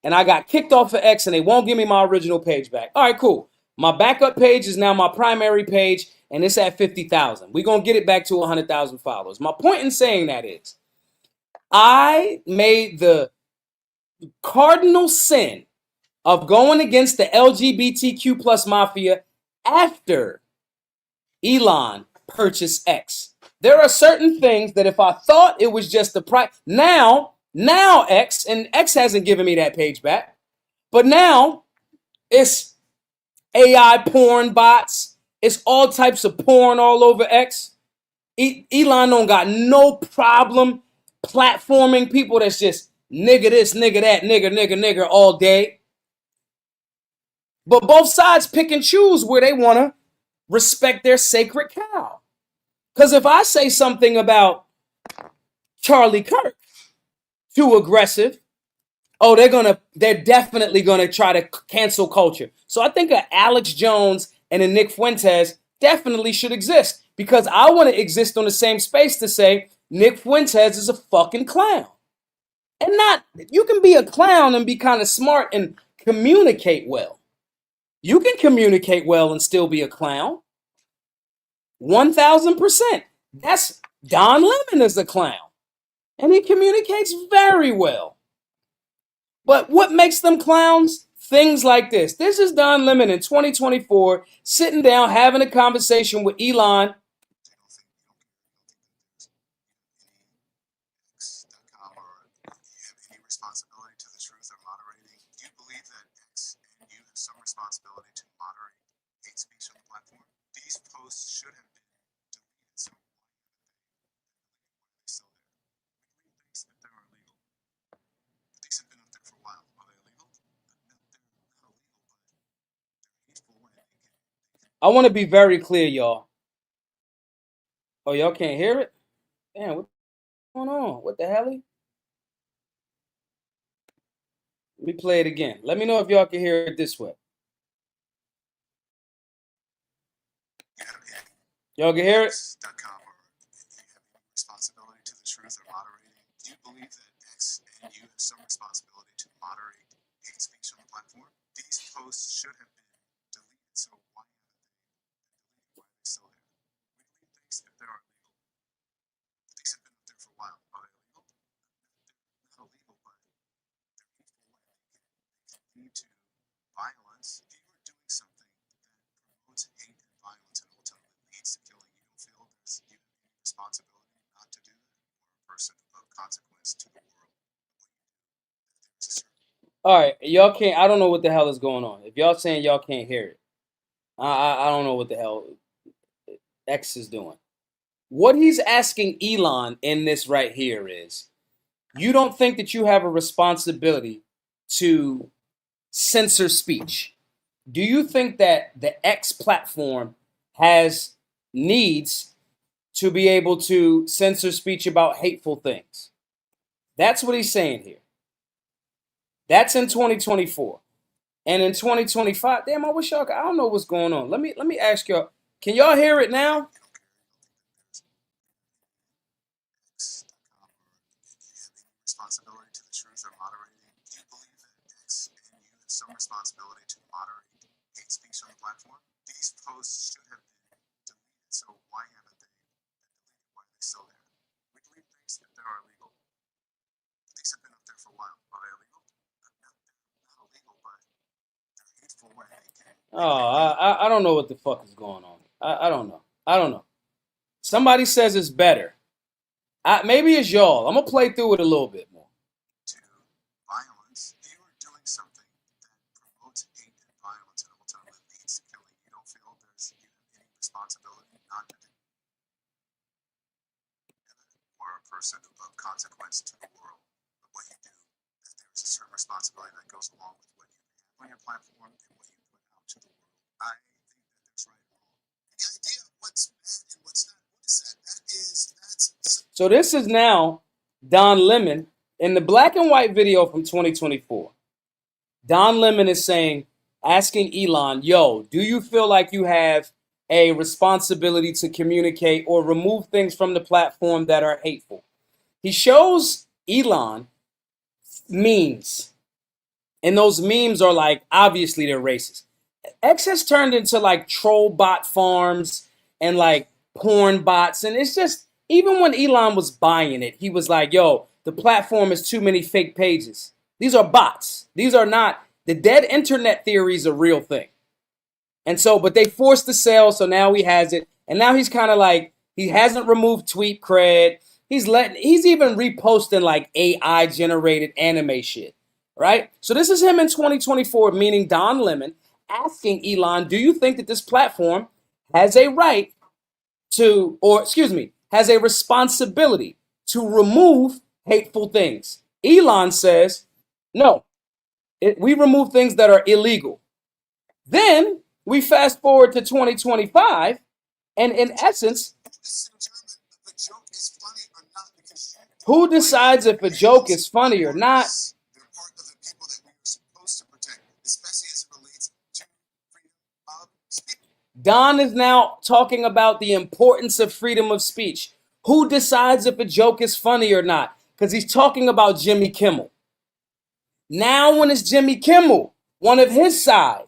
and I got kicked off of X, and they won't give me my original page back. All right, cool. My backup page is now my primary page, and it's at 50,000. We're going to get it back to 100,000 followers. My point in saying that is, I made the cardinal sin of going against the LGBTQ plus mafia after Elon purchased X. There are certain things that if I thought it was just the price, now X, and X hasn't given me that page back, but now it's AI porn bots, it's all types of porn all over X. Elon don't got no problem platforming people that's just nigga this, nigga that, nigga all day. But both sides pick and choose where they want to respect their sacred cow. Because if I say something about Charlie Kirk too aggressive, oh, they're definitely gonna try to cancel culture. So I think a Alex Jones and a Nick Fuentes definitely should exist, because I want to exist on the same space to say Nick Fuentes is a fucking clown. And not, you can be a clown and be kind of smart and communicate well. You can communicate well and still be a clown. 1000%. That's Don Lemon is a clown. And he communicates very well. But what makes them clowns? Things like this. This is Don Lemon in 2024, sitting down, having a conversation with Elon. Responsibility to the truth or moderating? Do you believe that X and you have some responsibility to moderate hate speech on the platform? These posts should have been deleted, so why are they still there? We believe things that they're illegal. These have been up there for a while. Are they illegal? They're not illegal, but they're hateful, and they can. I want to be very clear, y'all. Oh, y'all can't hear it? Damn, what's going on? What the hell? Let me play it again. Let me know if y'all can hear it this way. Y'all can hear it? Responsibility to the truth or moderating? Do you believe that X and you have some responsibility to moderate hate speech on the platform? These posts should have been deleted, so why are they still there? We believe things that they're illegal. These have been up there for a while. Are they illegal? They're not illegal, but they're hateful, and they can lead to violence. If you are doing something that promotes hate and violence and ultimately leads to killing, you don't feel there's even any responsibility not to do that? Or a person of consequence to the world? All right, y'all can't. I don't know what the hell is going on. If y'all saying y'all can't hear it, I don't know what the hell X is doing. What he's asking Elon in this right here is, you don't think that you have a responsibility to censor speech? Do you think that the X platform has needs to be able to censor speech about hateful things? That's what he's saying here. That's in 2024. And in 2025, damn, I wish y'all could, I don't know what's going on. Let me ask y'all, can y'all hear it now? Responsibility to the truth or moderating? Do you believe that X and you have some responsibility to moderate hate speech on the platform? These posts should have been deleted, so why haven't they been deleted? Why are they still there? We believe things that are illegal. These have been up there for a while. Are they illegal? Not illegal, but they're hateful when they can. Oh, I don't know what the fuck is going on. I don't know. I don't know. Somebody says it's better. Maybe it's y'all. I'm gonna play through it a little bit more. To violence, you are doing something that promotes hate and violence and ultimately leads to killing. You don't feel there's any responsibility not to do, or a person of consequence to the world of what you do, that there is a certain responsibility that goes along with what you have on your platform and what you put out to the world. I think that that's right and wrong. And the idea of what's bad and what's not, what is that? That's So this is now Don Lemon in the black and white video from 2024. Don Lemon is saying, asking Elon, yo, do you feel like you have a responsibility to communicate or remove things from the platform that are hateful? He shows Elon memes, and those memes are like, obviously they're racist. X has turned into like troll bot farms and like porn bots, and it's just, even when Elon was buying it, he was like, yo, the platform is too many fake pages. These are bots. These are not, the dead internet theory is a real thing. And so, but they forced the sale, so now he has it. And now he's kind of like, he hasn't removed tweet cred. He's even reposting like AI generated anime shit, right? So this is him in 2024, meaning Don Lemon, asking Elon, do you think that this platform has a right to, or excuse me, has a responsibility to remove hateful things? Elon says, no, we remove things that are illegal. Then we fast forward to 2025, and in essence, who decides if a joke is funny or not? They're part of the people that we are supposed to protect, especially as it relates to freedom of speech. Don is now talking about the importance of freedom of speech. Who decides if a joke is funny or not? Because he's talking about Jimmy Kimmel. Now when it's Jimmy Kimmel, one of his side,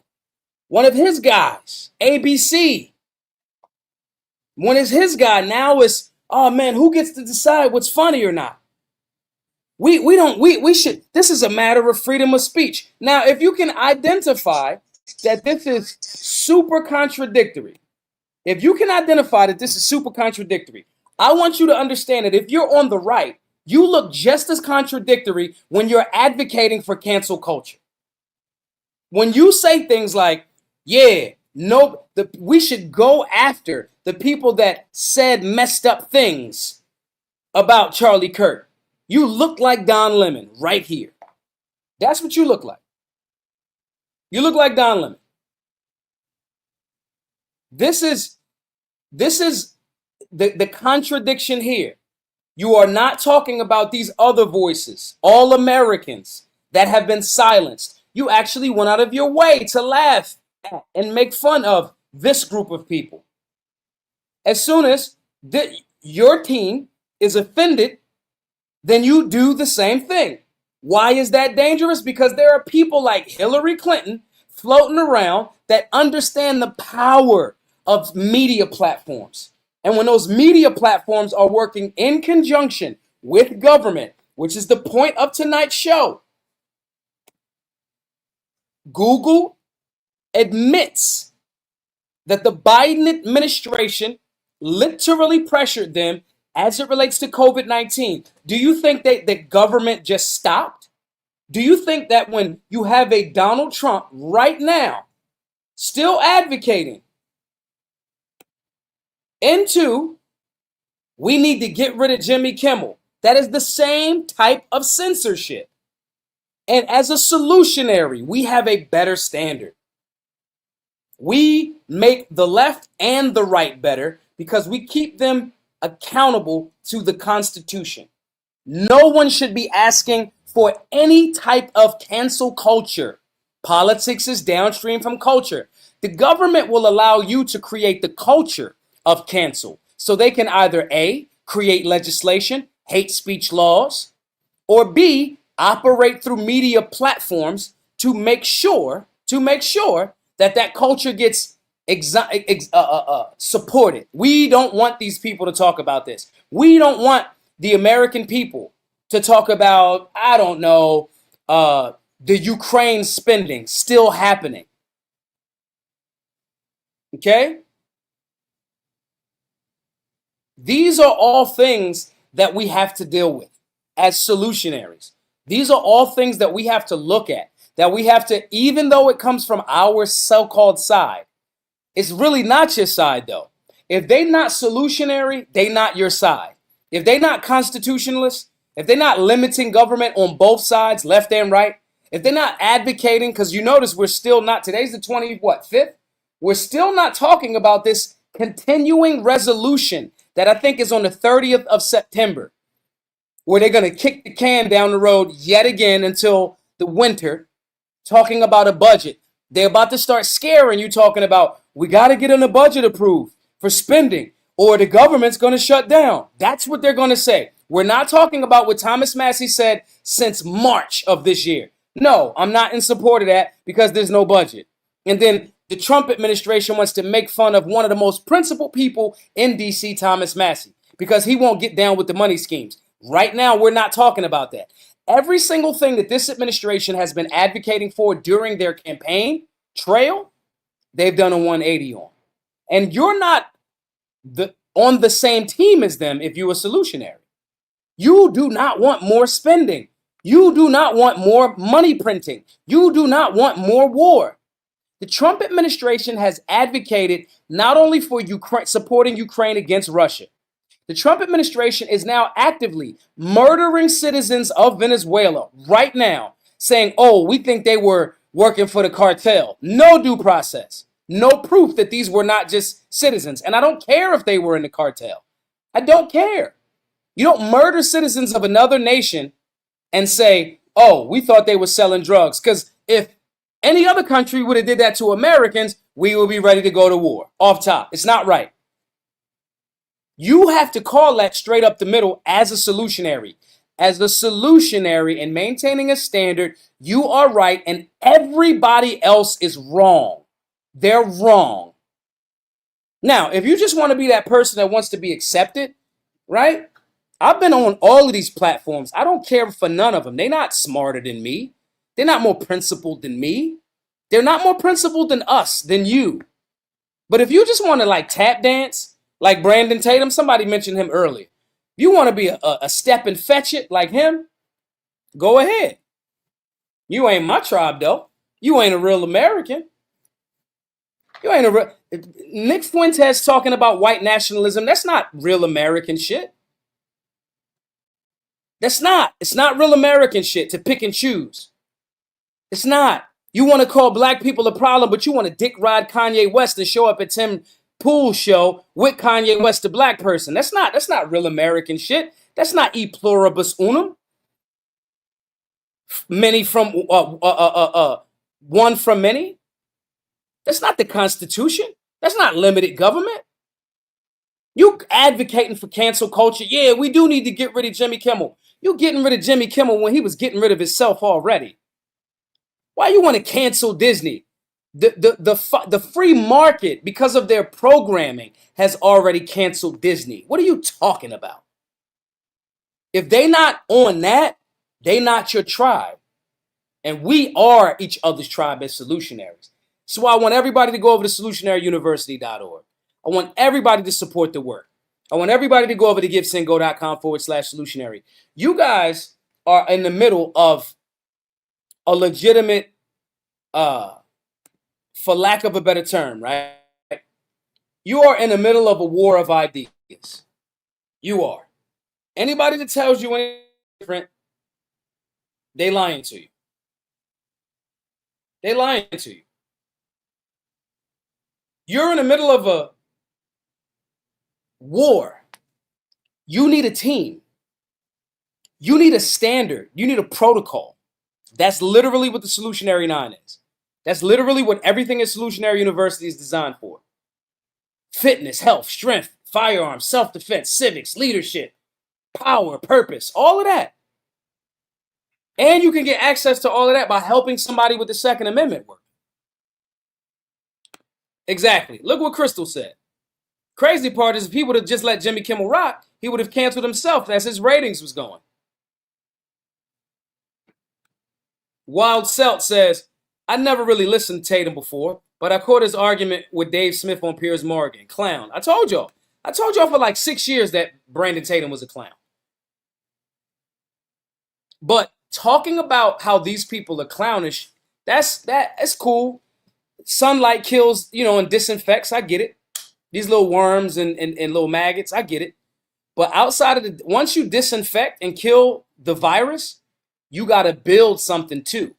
one of his guys, ABC, when it's his guy, now it's, oh man, who gets to decide what's funny or not? We should, this is a matter of freedom of speech. Now, if you can identify that this is super contradictory, if you can identify that this is super contradictory, I want you to understand that if you're on the right, you look just as contradictory when you're advocating for cancel culture. When you say things like, yeah, no, we should go after the people that said messed up things about Charlie Kirk, you look like Don Lemon right here. That's what you look like. You look like Don Lemon. This is the contradiction here. You are not talking about these other voices, all Americans that have been silenced. You actually went out of your way to laugh at and make fun of this group of people. As soon as your team is offended, then you do the same thing. Why is that dangerous? Because there are people like Hillary Clinton floating around that understand the power of media platforms. And when those media platforms are working in conjunction with government, which is the point of tonight's show, Google admits that the Biden administration literally pressured them as it relates to COVID-19. Do you think that the government just stopped? Do you think that when you have a Donald Trump right now still advocating into We need to get rid of Jimmy Kimmel. That is the same type of censorship. And as a solutionary, we have a better standard. We make the left and the right better because we keep them accountable to the Constitution. No one should be asking for any type of cancel culture. Politics is downstream from culture. The government will allow you to create the culture of cancel. So they can either A, create legislation, hate speech laws, or B, operate through media platforms to make sure that culture gets supported. We don't want these people to talk about this. We don't want the American people to talk about, I don't know, the Ukraine spending still happening. Okay? These are all things that we have to deal with as solutionaries. These are all things that we have to look at, that we have to, even though it comes from our so-called side, it's really not your side though. If they not solutionary, they not your side. If they not constitutionalists, if they're not limiting government on both sides, left and right, if they're not advocating, because you notice we're still not, today's the 5th, we're still not talking about this continuing resolution that I think is on the 30th of September, where they're going to kick the can down the road yet again until the winter, talking about a budget. They're about to start scaring you, talking about, we got to get in a budget approved for spending or the government's going to shut down. That's what they're going to say. We're not talking about what Thomas Massey said since March of this year. No, I'm not in support of that because there's no budget. And then the Trump administration wants to make fun of one of the most principled people in D.C., Thomas Massey, because he won't get down with the money schemes. Right now, we're not talking about that. Every single thing that this administration has been advocating for during their campaign trail, they've done a 180 on. And you're not on the same team as them if you're a solutionary. You do not want more spending. You do not want more money printing. You do not want more war. The Trump administration has advocated not only for supporting Ukraine against Russia. The Trump administration is now actively murdering citizens of Venezuela right now, saying, oh, we think they were working for the cartel. No due process. No proof that these were not just citizens. And I don't care if they were in the cartel. I don't care. You don't murder citizens of another nation and say, oh, we thought they were selling drugs. Because if any other country would have did that to Americans, we would be ready to go to war. Off top. It's not right. You have to call that straight up the middle as a solutionary. As the solutionary and maintaining a standard, you are right and everybody else is wrong. They're wrong. Now, if you just want to be that person that wants to be accepted, right? I've been on all of these platforms. I don't care for none of them. They're not smarter than me. They're not more principled than me. They're not more principled than us, than you. But if you just want to like tap dance, like Brandon Tatum, somebody mentioned him earlier. If you want to be a step and fetch it like him, go ahead. You ain't my tribe, though. You ain't a real American. You ain't a real... Nick Fuentes talking about white nationalism, that's not real American shit. That's not. It's not real American shit to pick and choose. It's not. You want to call black people a problem, but you want to dick ride Kanye West and show up at Tim Pool's show with Kanye West, the black person. That's not real American shit. That's not e pluribus unum. Many from one from many. That's not the Constitution. That's not limited government. You advocating for cancel culture. Yeah, we do need to get rid of Jimmy Kimmel. You getting rid of Jimmy Kimmel when he was getting rid of himself already. Why you want to cancel Disney? The free market, because of their programming, has already canceled Disney. What are you talking about? If they not on that, they not your tribe. And we are each other's tribe as solutionaries. So I want everybody to go over to solutionaryuniversity.org. I want everybody to support the work. I want everybody to go over to givesendgo.com/solutionary. You guys are in the middle of a legitimate, for lack of a better term, right? You are in the middle of a war of ideas. You are. Anybody that tells you anything different, they lying to you. They lying to you. You're in the middle of a war. You need a team. You need a standard. You need a protocol. That's literally what the Solutionary 9 is. That's literally what everything at Solutionary University is designed for. Fitness, health, strength, firearms, self-defense, civics, leadership, power, purpose, all of that. And you can get access to all of that by helping somebody with the Second Amendment work. Exactly. Look what Crystal said. Crazy part is if he would have just let Jimmy Kimmel rock, he would have canceled himself as his ratings was going. Wild Selt says, I never really listened to Tatum before, but I caught his argument with Dave Smith on Piers Morgan. Clown. I told y'all for like 6 years that Brandon Tatum was a clown. But talking about how these people are clownish, that's cool. Sunlight kills, and disinfects. I get it. These little worms and little maggots, I get it. But outside of once you disinfect and kill the virus, you got to build something too.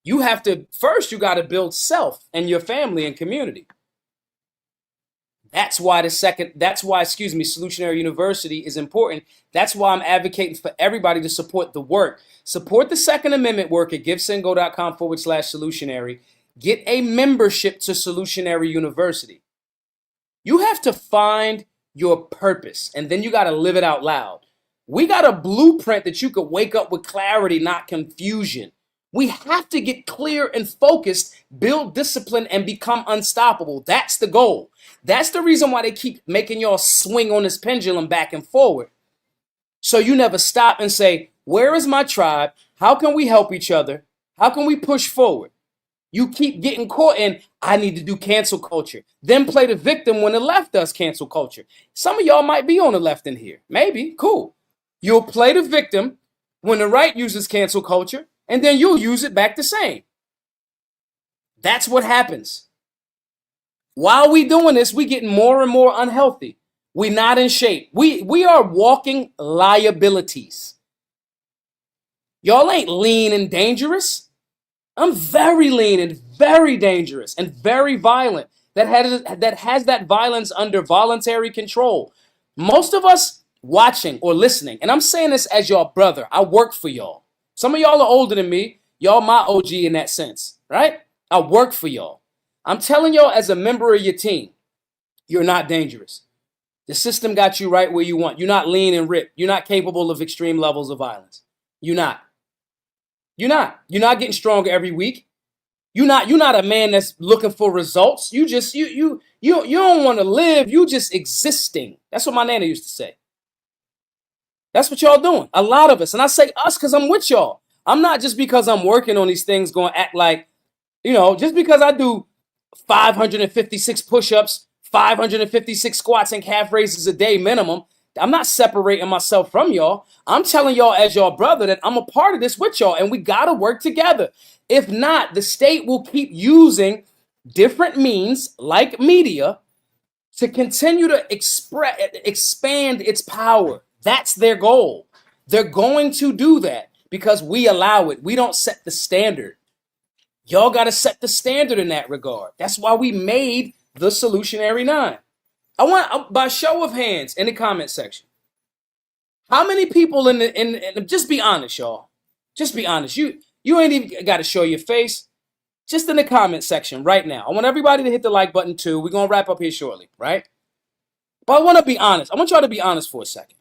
You got to build self and your family and community. That's why Solutionary University is important. That's why I'm advocating for everybody to support the work. Support the Second Amendment work at givesendgo.com/solutionary. Get a membership to Solutionary University. You have to find your purpose, and then you got to live it out loud. We got a blueprint that you could wake up with clarity, not confusion. We have to get clear and focused, build discipline, and become unstoppable. That's the goal. That's the reason why they keep making y'all swing on this pendulum back and forward. So you never stop and say, where is my tribe? How can we help each other? How can we push forward? You keep getting caught in, I need to do cancel culture. Then play the victim when the left does cancel culture. Some of y'all might be on the left in here. Maybe. Cool. You'll play the victim when the right uses cancel culture, and then you'll use it back the same. That's what happens. While we doing this, we getting more and more unhealthy. We not in shape. We are walking liabilities. Y'all ain't lean and dangerous. I'm very lean and very dangerous and very violent. That has that violence under voluntary control. Most of us watching or listening, and I'm saying this as your brother. I work for y'all. Some of y'all are older than me. Y'all my OG in that sense, right? I work for y'all. I'm telling y'all as a member of your team, you're not dangerous. The system got you right where you want. You're not lean and ripped. You're not capable of extreme levels of violence. You're not. You're not getting stronger every week. You're not a man that's looking for results. You don't want to live. You just existing. That's what my nana used to say. That's what y'all doing. A lot of us. And I say us because I'm with y'all. I'm not just because I'm working on these things going to act like, just because I do 556 push-ups, 556 squats and calf raises a day minimum. I'm not separating myself from y'all. I'm telling y'all as y'all brother that I'm a part of this with y'all, and we got to work together. If not, the state will keep using different means like media to continue to expand its power. That's their goal. They're going to do that because we allow it. We don't set the standard. Y'all got to set the standard in that regard. That's why we made the Solutionary 9. I want, by show of hands in the comment section, how many people just be honest, y'all. Just be honest. You ain't even got to show your face. Just in the comment section right now. I want everybody to hit the like button too. We're going to wrap up here shortly, right? But I want to be honest. I want y'all to be honest for a second.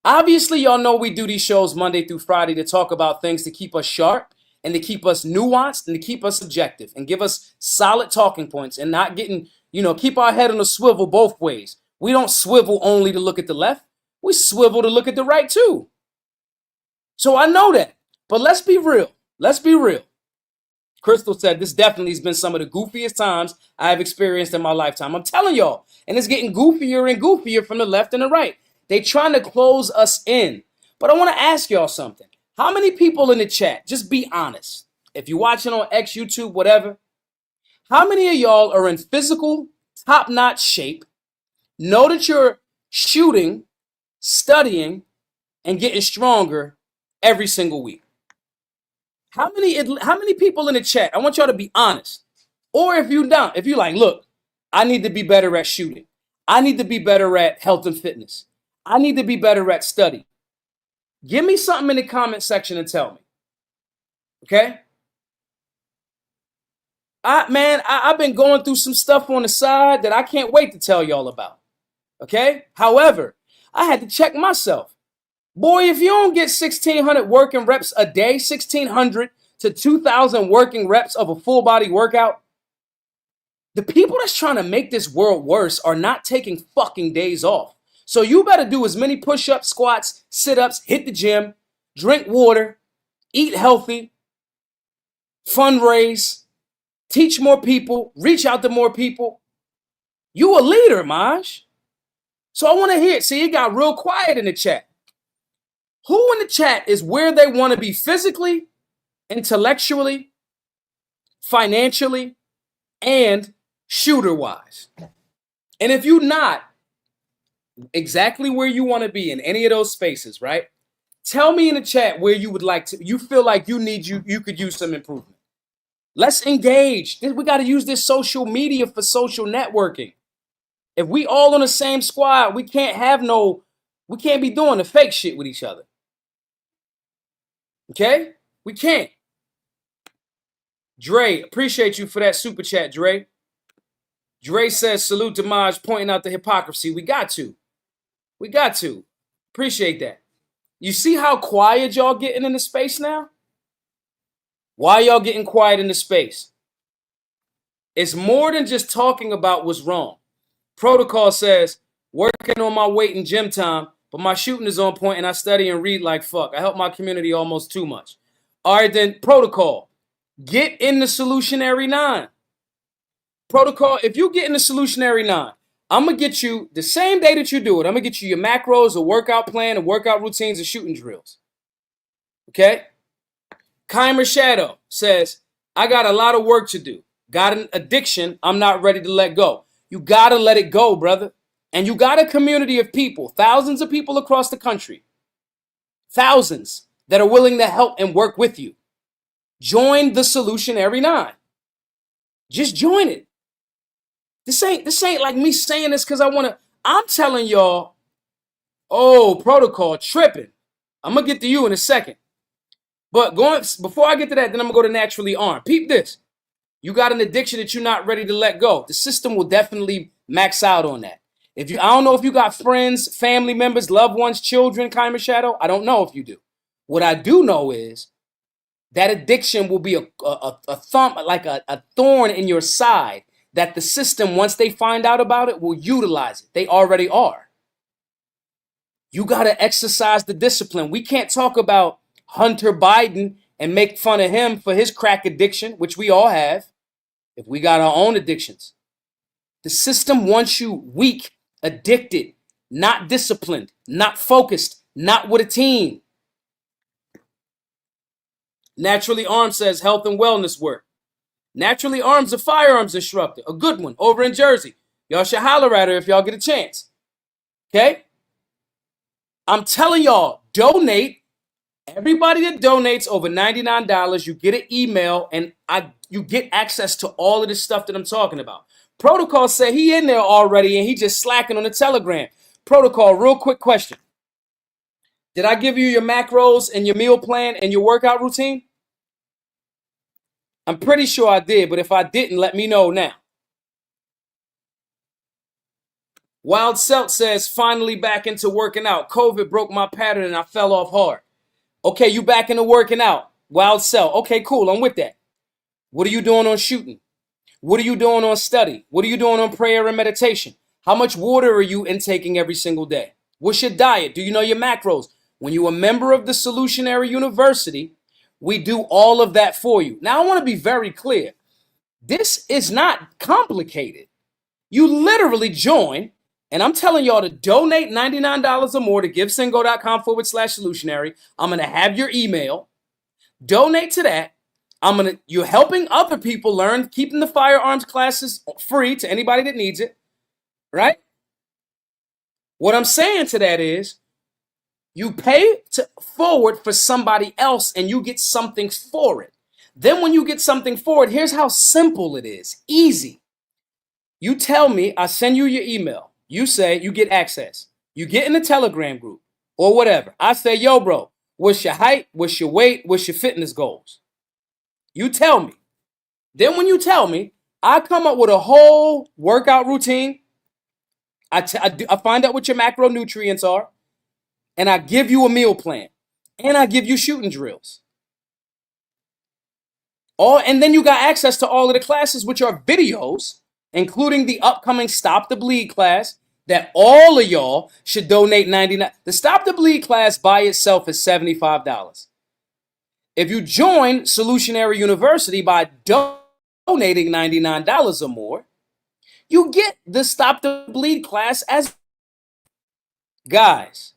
Obviously, y'all know we do these shows Monday through Friday to talk about things to keep us sharp and to keep us nuanced and to keep us objective and give us solid talking points and not getting, keep our head on a swivel both ways. We don't swivel only to look at the left. We swivel to look at the right too. So I know that. But let's be real. Let's be real. Crystal said this definitely has been some of the goofiest times I've experienced in my lifetime. I'm telling y'all. And it's getting goofier and goofier from the left and the right. They trying to close us in. But I want to ask y'all something. How many people in the chat, just be honest, if you're watching on X, YouTube, whatever, how many of y'all are in physical, top-notch shape, know that you're shooting, studying, and getting stronger every single week? How many people in the chat? I want y'all to be honest. Or if you don't, if you like, look, I need to be better at shooting. I need to be better at health and fitness. I need to be better at study. Give me something in the comment section and tell me. Okay? I've been going through some stuff on the side that I can't wait to tell y'all about. Okay? However, I had to check myself. Boy, if you don't get 1,600 working reps a day, 1,600 to 2,000 working reps of a full body workout, the people that's trying to make this world worse are not taking fucking days off. So you better do as many push-ups, squats, sit-ups, hit the gym, drink water, eat healthy, fundraise, teach more people, reach out to more people. You a leader, Maj. So I want to hear it. See, it got real quiet in the chat. Who in the chat is where they want to be physically, intellectually, financially, and shooter-wise? And if you're not exactly where you want to be in any of those spaces, right? Tell me in the chat where you would like to, you feel like you could use some improvement. Let's engage. We got to use this social media for social networking. If we all on the same squad, we can't be doing the fake shit with each other. Okay? We can't. Dre, appreciate you for that super chat, Dre. Dre says, salute to Maj, pointing out the hypocrisy. We got to. Appreciate that. You see how quiet y'all getting in the space now? Why y'all getting quiet in the space? It's more than just talking about what's wrong. Protocol says, working on my weight in gym time, but my shooting is on point and I study and read like fuck. I help my community almost too much. All right, then, Protocol, get in the solutionary 9. Protocol, if you get in the solutionary 9, I'm going to get you the same day that you do it. I'm going to get you your macros, a workout plan, and workout routines and shooting drills. Okay? Keimer Shadow says, I got a lot of work to do. Got an addiction I'm not ready to let go. You got to let it go, brother. And you got a community of people, thousands of people across the country, thousands that are willing to help and work with you. Join the Solutionary 9. Just join it. This ain't like me saying this because I want to. I'm telling y'all, Protocol tripping. I'm going to get to you in a second. But before I get to that, then I'm going to go to Naturally Armed. Peep this. You got an addiction that you're not ready to let go. The system will definitely max out on that. I don't know if you got friends, family members, loved ones, children, Keimer Shadow. I don't know if you do. What I do know is that addiction will be a thumb, like a thorn in your side that the system, once they find out about it, will utilize it. They already are. You got to exercise the discipline. We can't talk about Hunter Biden and make fun of him for his crack addiction, which we all have, if we got our own addictions. The system wants you weak, addicted, not disciplined, not focused, not with a team. Naturally Armed says health and wellness work. Naturally Armed's a firearms instructor, a good one, over in Jersey. Y'all should holler at her if y'all get a chance. Okay? I'm telling y'all, donate. Everybody that donates over $99, you get an email and you get access to all of this stuff that I'm talking about. Protocol said he in there already and he just slacking on the Telegram. Protocol, real quick question. Did I give you your macros and your meal plan and your workout routine? I'm pretty sure I did, but if I didn't, let me know now. Wild Celt says, finally back into working out. COVID broke my pattern and I fell off hard. Okay, you back into working out. Wild Celt. Okay, cool. I'm with that. What are you doing on shooting? What are you doing on study? What are you doing on prayer and meditation? How much water are you intaking every single day? What's your diet? Do you know your macros? When you're a member of the Solutionary University, we do all of that for you. Now, I want to be very clear. This is not complicated. You literally join, and I'm telling y'all to donate $99 or more to givesingo.com/solutionary. I'm going to have your email. Donate to that. You're helping other people learn, keeping the firearms classes free to anybody that needs it, right? What I'm saying to that is you pay forward for somebody else and you get something for it. Then when you get something for it, here's how simple it is. Easy. You tell me, I send you your email. You say you get access. You get in the Telegram group or whatever. I say, yo, bro, what's your height? What's your weight? What's your fitness goals? You tell me. Then when you tell me, I come up with a whole workout routine. I find out what your macronutrients are, and I give you a meal plan, and I give you shooting drills. And then you got access to all of the classes, which are videos, including the upcoming Stop the Bleed class that all of y'all should donate $99. The Stop the Bleed class by itself is $75. If you join Solutionary University by donating $99 or more, you get the Stop the Bleed class as guys.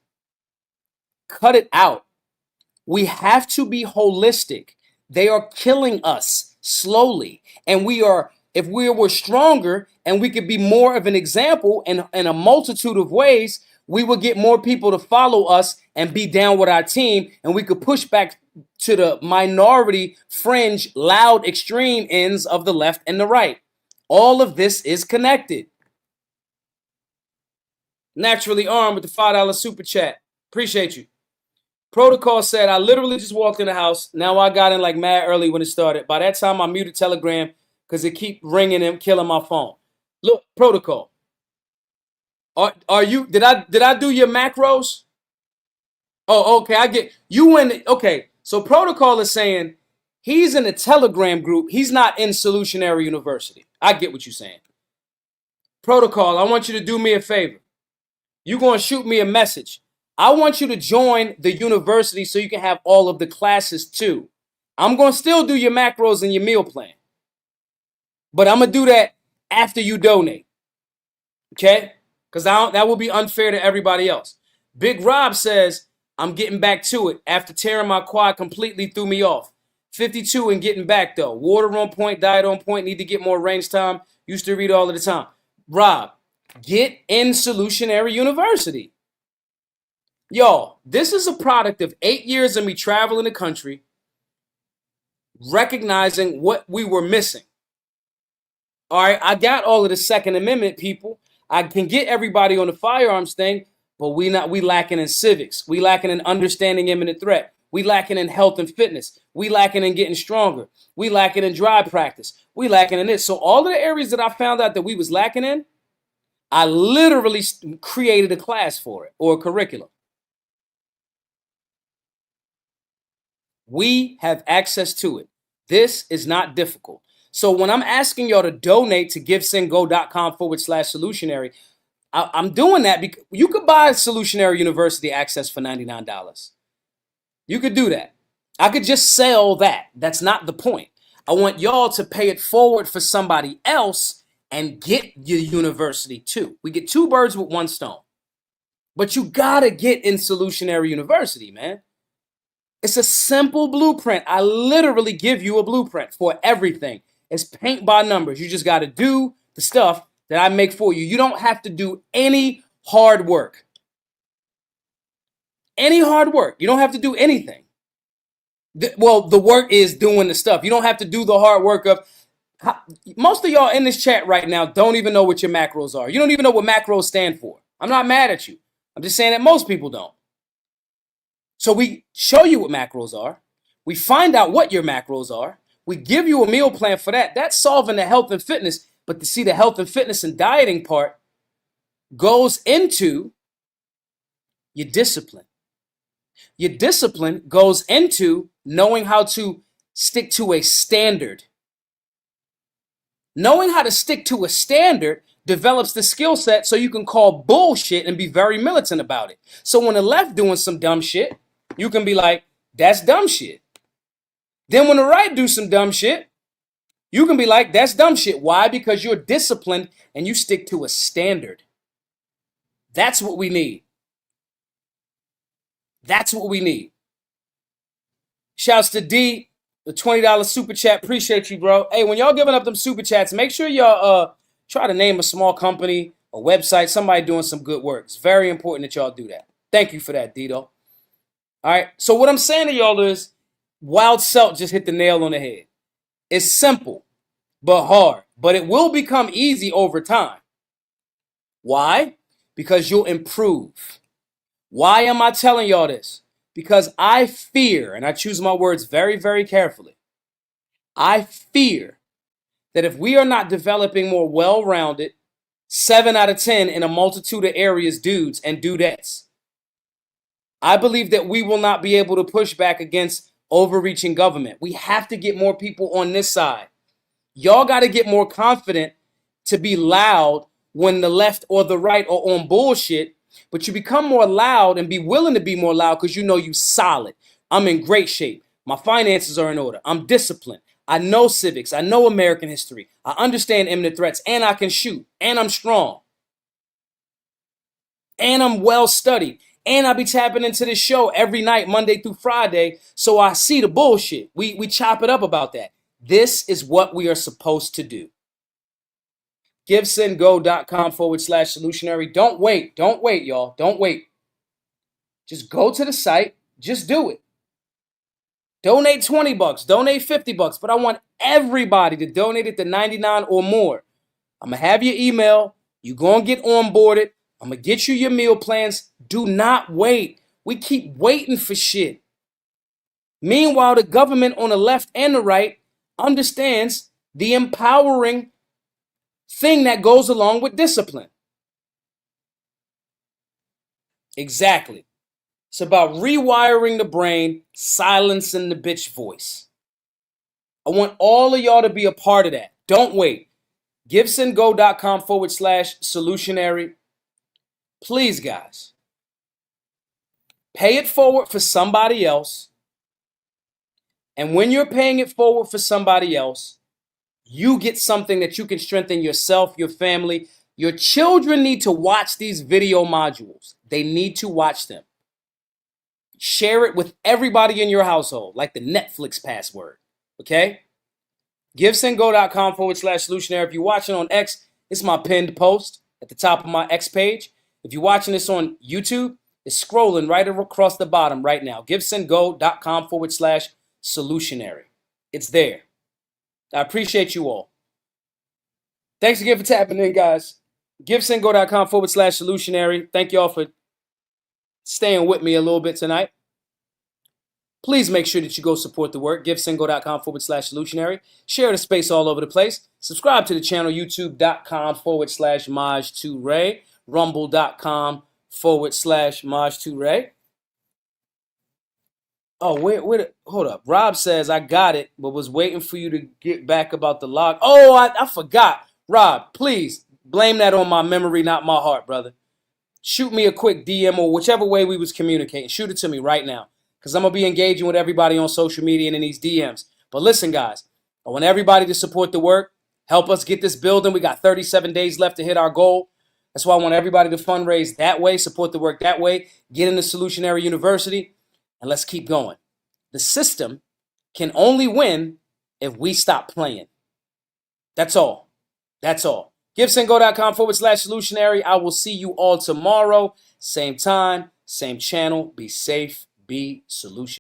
Cut it out. We have to be holistic. They are killing us slowly. And if we were stronger and we could be more of an example in a multitude of ways, we would get more people to follow us and be down with our team. And we could push back to the minority, fringe, loud, extreme ends of the left and the right. All of this is connected. Naturally armed with the $5 super chat. Appreciate you. Protocol said, I literally just walked in the house. Now I got in like mad early when it started. By that time, I muted Telegram because it keep ringing and killing my phone. Look, Protocol. Are you, did I do your macros? Oh, okay, I get, you in, okay. So Protocol is saying he's in a Telegram group. He's not in Solutionary University. I get what you're saying. Protocol, I want you to do me a favor. You're going to shoot me a message. I want you to join the university so you can have all of the classes too. I'm going to still do your macros and your meal plan. But I'm going to do that after you donate. Okay? Because that will be unfair to everybody else. Big Rob says, I'm getting back to it. After tearing my quad completely threw me off. 52 and getting back though. Water on point, diet on point, need to get more range time. Used to read all of the time. Rob, get in Solutionary University. Y'all, this is a product of 8 years of me traveling the country, recognizing what we were missing. All right, I got all of the Second Amendment people. I can get everybody on the firearms thing, but we lacking in civics. We lacking in understanding imminent threat. We lacking in health and fitness. We lacking in getting stronger. We lacking in drive practice. We lacking in this. So all of the areas that I found out that we was lacking in, I literally created a class for it or a curriculum. We have access to it. This is not difficult. So when I'm asking y'all to donate to givesendgo.com/solutionary, I'm doing that because you could buy Solutionary University access for $99. You could do that. I could just sell that. That's not the point. I want y'all to pay it forward for somebody else and get your university too. We get 2 birds with 1 stone. But you gotta get in Solutionary University, man. It's a simple blueprint. I literally give you a blueprint for everything. It's paint by numbers. You just got to do the stuff that I make for you. You don't have to do any hard work. Any hard work. You don't have to do anything. The work is doing the stuff. You don't have to do the hard work of... Most of y'all in this chat right now don't even know what your macros are. You don't even know what macros stand for. I'm not mad at you. I'm just saying that most people don't. So we show you what macros are. We find out what your macros are. We give you a meal plan for that. That's solving the health and fitness. But to see the health and fitness and dieting part goes into your discipline. Your discipline goes into knowing how to stick to a standard. Knowing how to stick to a standard develops the skill set so you can call bullshit and be very militant about it. So when the left doing some dumb shit, you can be like, that's dumb shit. Then when the right do some dumb shit, you can be like, that's dumb shit. Why? Because you're disciplined and you stick to a standard. That's what we need. That's what we need. Shouts to D, the $20 super chat. Appreciate you, bro. Hey, when y'all giving up them super chats, make sure y'all try to name a small company a website, somebody doing some good work. It's very important that y'all do that. Thank you for that, Dito. All right. So what I'm saying to y'all is Wild Celt just hit the nail on the head. It's simple, but hard. But it will become easy over time. Why? Because you'll improve. Why am I telling y'all this? Because I fear, and I choose my words very, very carefully. I fear that if we are not developing more well-rounded, 7 out of 10 in a multitude of areas dudes and dudettes, I believe that we will not be able to push back against overreaching government. We have to get more people on this side. Y'all got to get more confident to be loud when the left or the right are on bullshit, but you become more loud and be willing to be more loud because you know you solid. I'm in great shape. My finances are in order. I'm disciplined. I know civics. I know American history. I understand imminent threats, and I can shoot, and I'm strong, and I'm well studied, and I be tapping into this show every night, Monday through Friday, so I see the bullshit. We chop it up about that. This is what we are supposed to do. GiveSendGo.com/solutionary. Don't wait, y'all. Don't wait. Just go to the site. Just do it. Donate $20, donate $50, but I want everybody to donate it to 99 or more. I'm going to have your email. You're going to get onboarded. I'm going to get you your meal plans. Do not wait. We keep waiting for shit. Meanwhile, the government on the left and the right understands the empowering thing that goes along with discipline. Exactly. It's about rewiring the brain, silencing the bitch voice. I want all of y'all to be a part of that. Don't wait. GiveSendGo.com/solutionary. Please, guys, pay it forward for somebody else. And when you're paying it forward for somebody else, you get something that you can strengthen yourself, your family. Your children need to watch these video modules. They need to watch them. Share it with everybody in your household, like the Netflix password. Okay? GiveSendGo.com/solutionary. If you're watching on X, it's my pinned post at the top of my X page. If you're watching this on YouTube, it's scrolling right across the bottom right now. GiveSendGo.com/solutionary. It's there. I appreciate you all. Thanks again for tapping in, guys. GiveSendGo.com/solutionary. Thank y'all for staying with me a little bit tonight. Please make sure that you go support the work. GiveSendGo.com/solutionary. Share the space all over the place. Subscribe to the channel, YouTube.com/Maj2Ray. Rumble.com/Maj2Ray. Oh, wait, hold up. Rob says, I got it, but was waiting for you to get back about the log. Oh, I forgot. Rob, please, blame that on my memory, not my heart, brother. Shoot me a quick DM or whichever way we was communicating. Shoot it to me right now, because I'm going to be engaging with everybody on social media and in these DMs. But listen, guys, I want everybody to support the work. Help us get this building. We got 37 days left to hit our goal. That's why I want everybody to fundraise that way, support the work that way, get into Solutionary University, and let's keep going. The system can only win if we stop playing. That's all. That's all. GiveSendGo.com/solutionary. I will see you all tomorrow. Same time, same channel. Be safe. Be solution.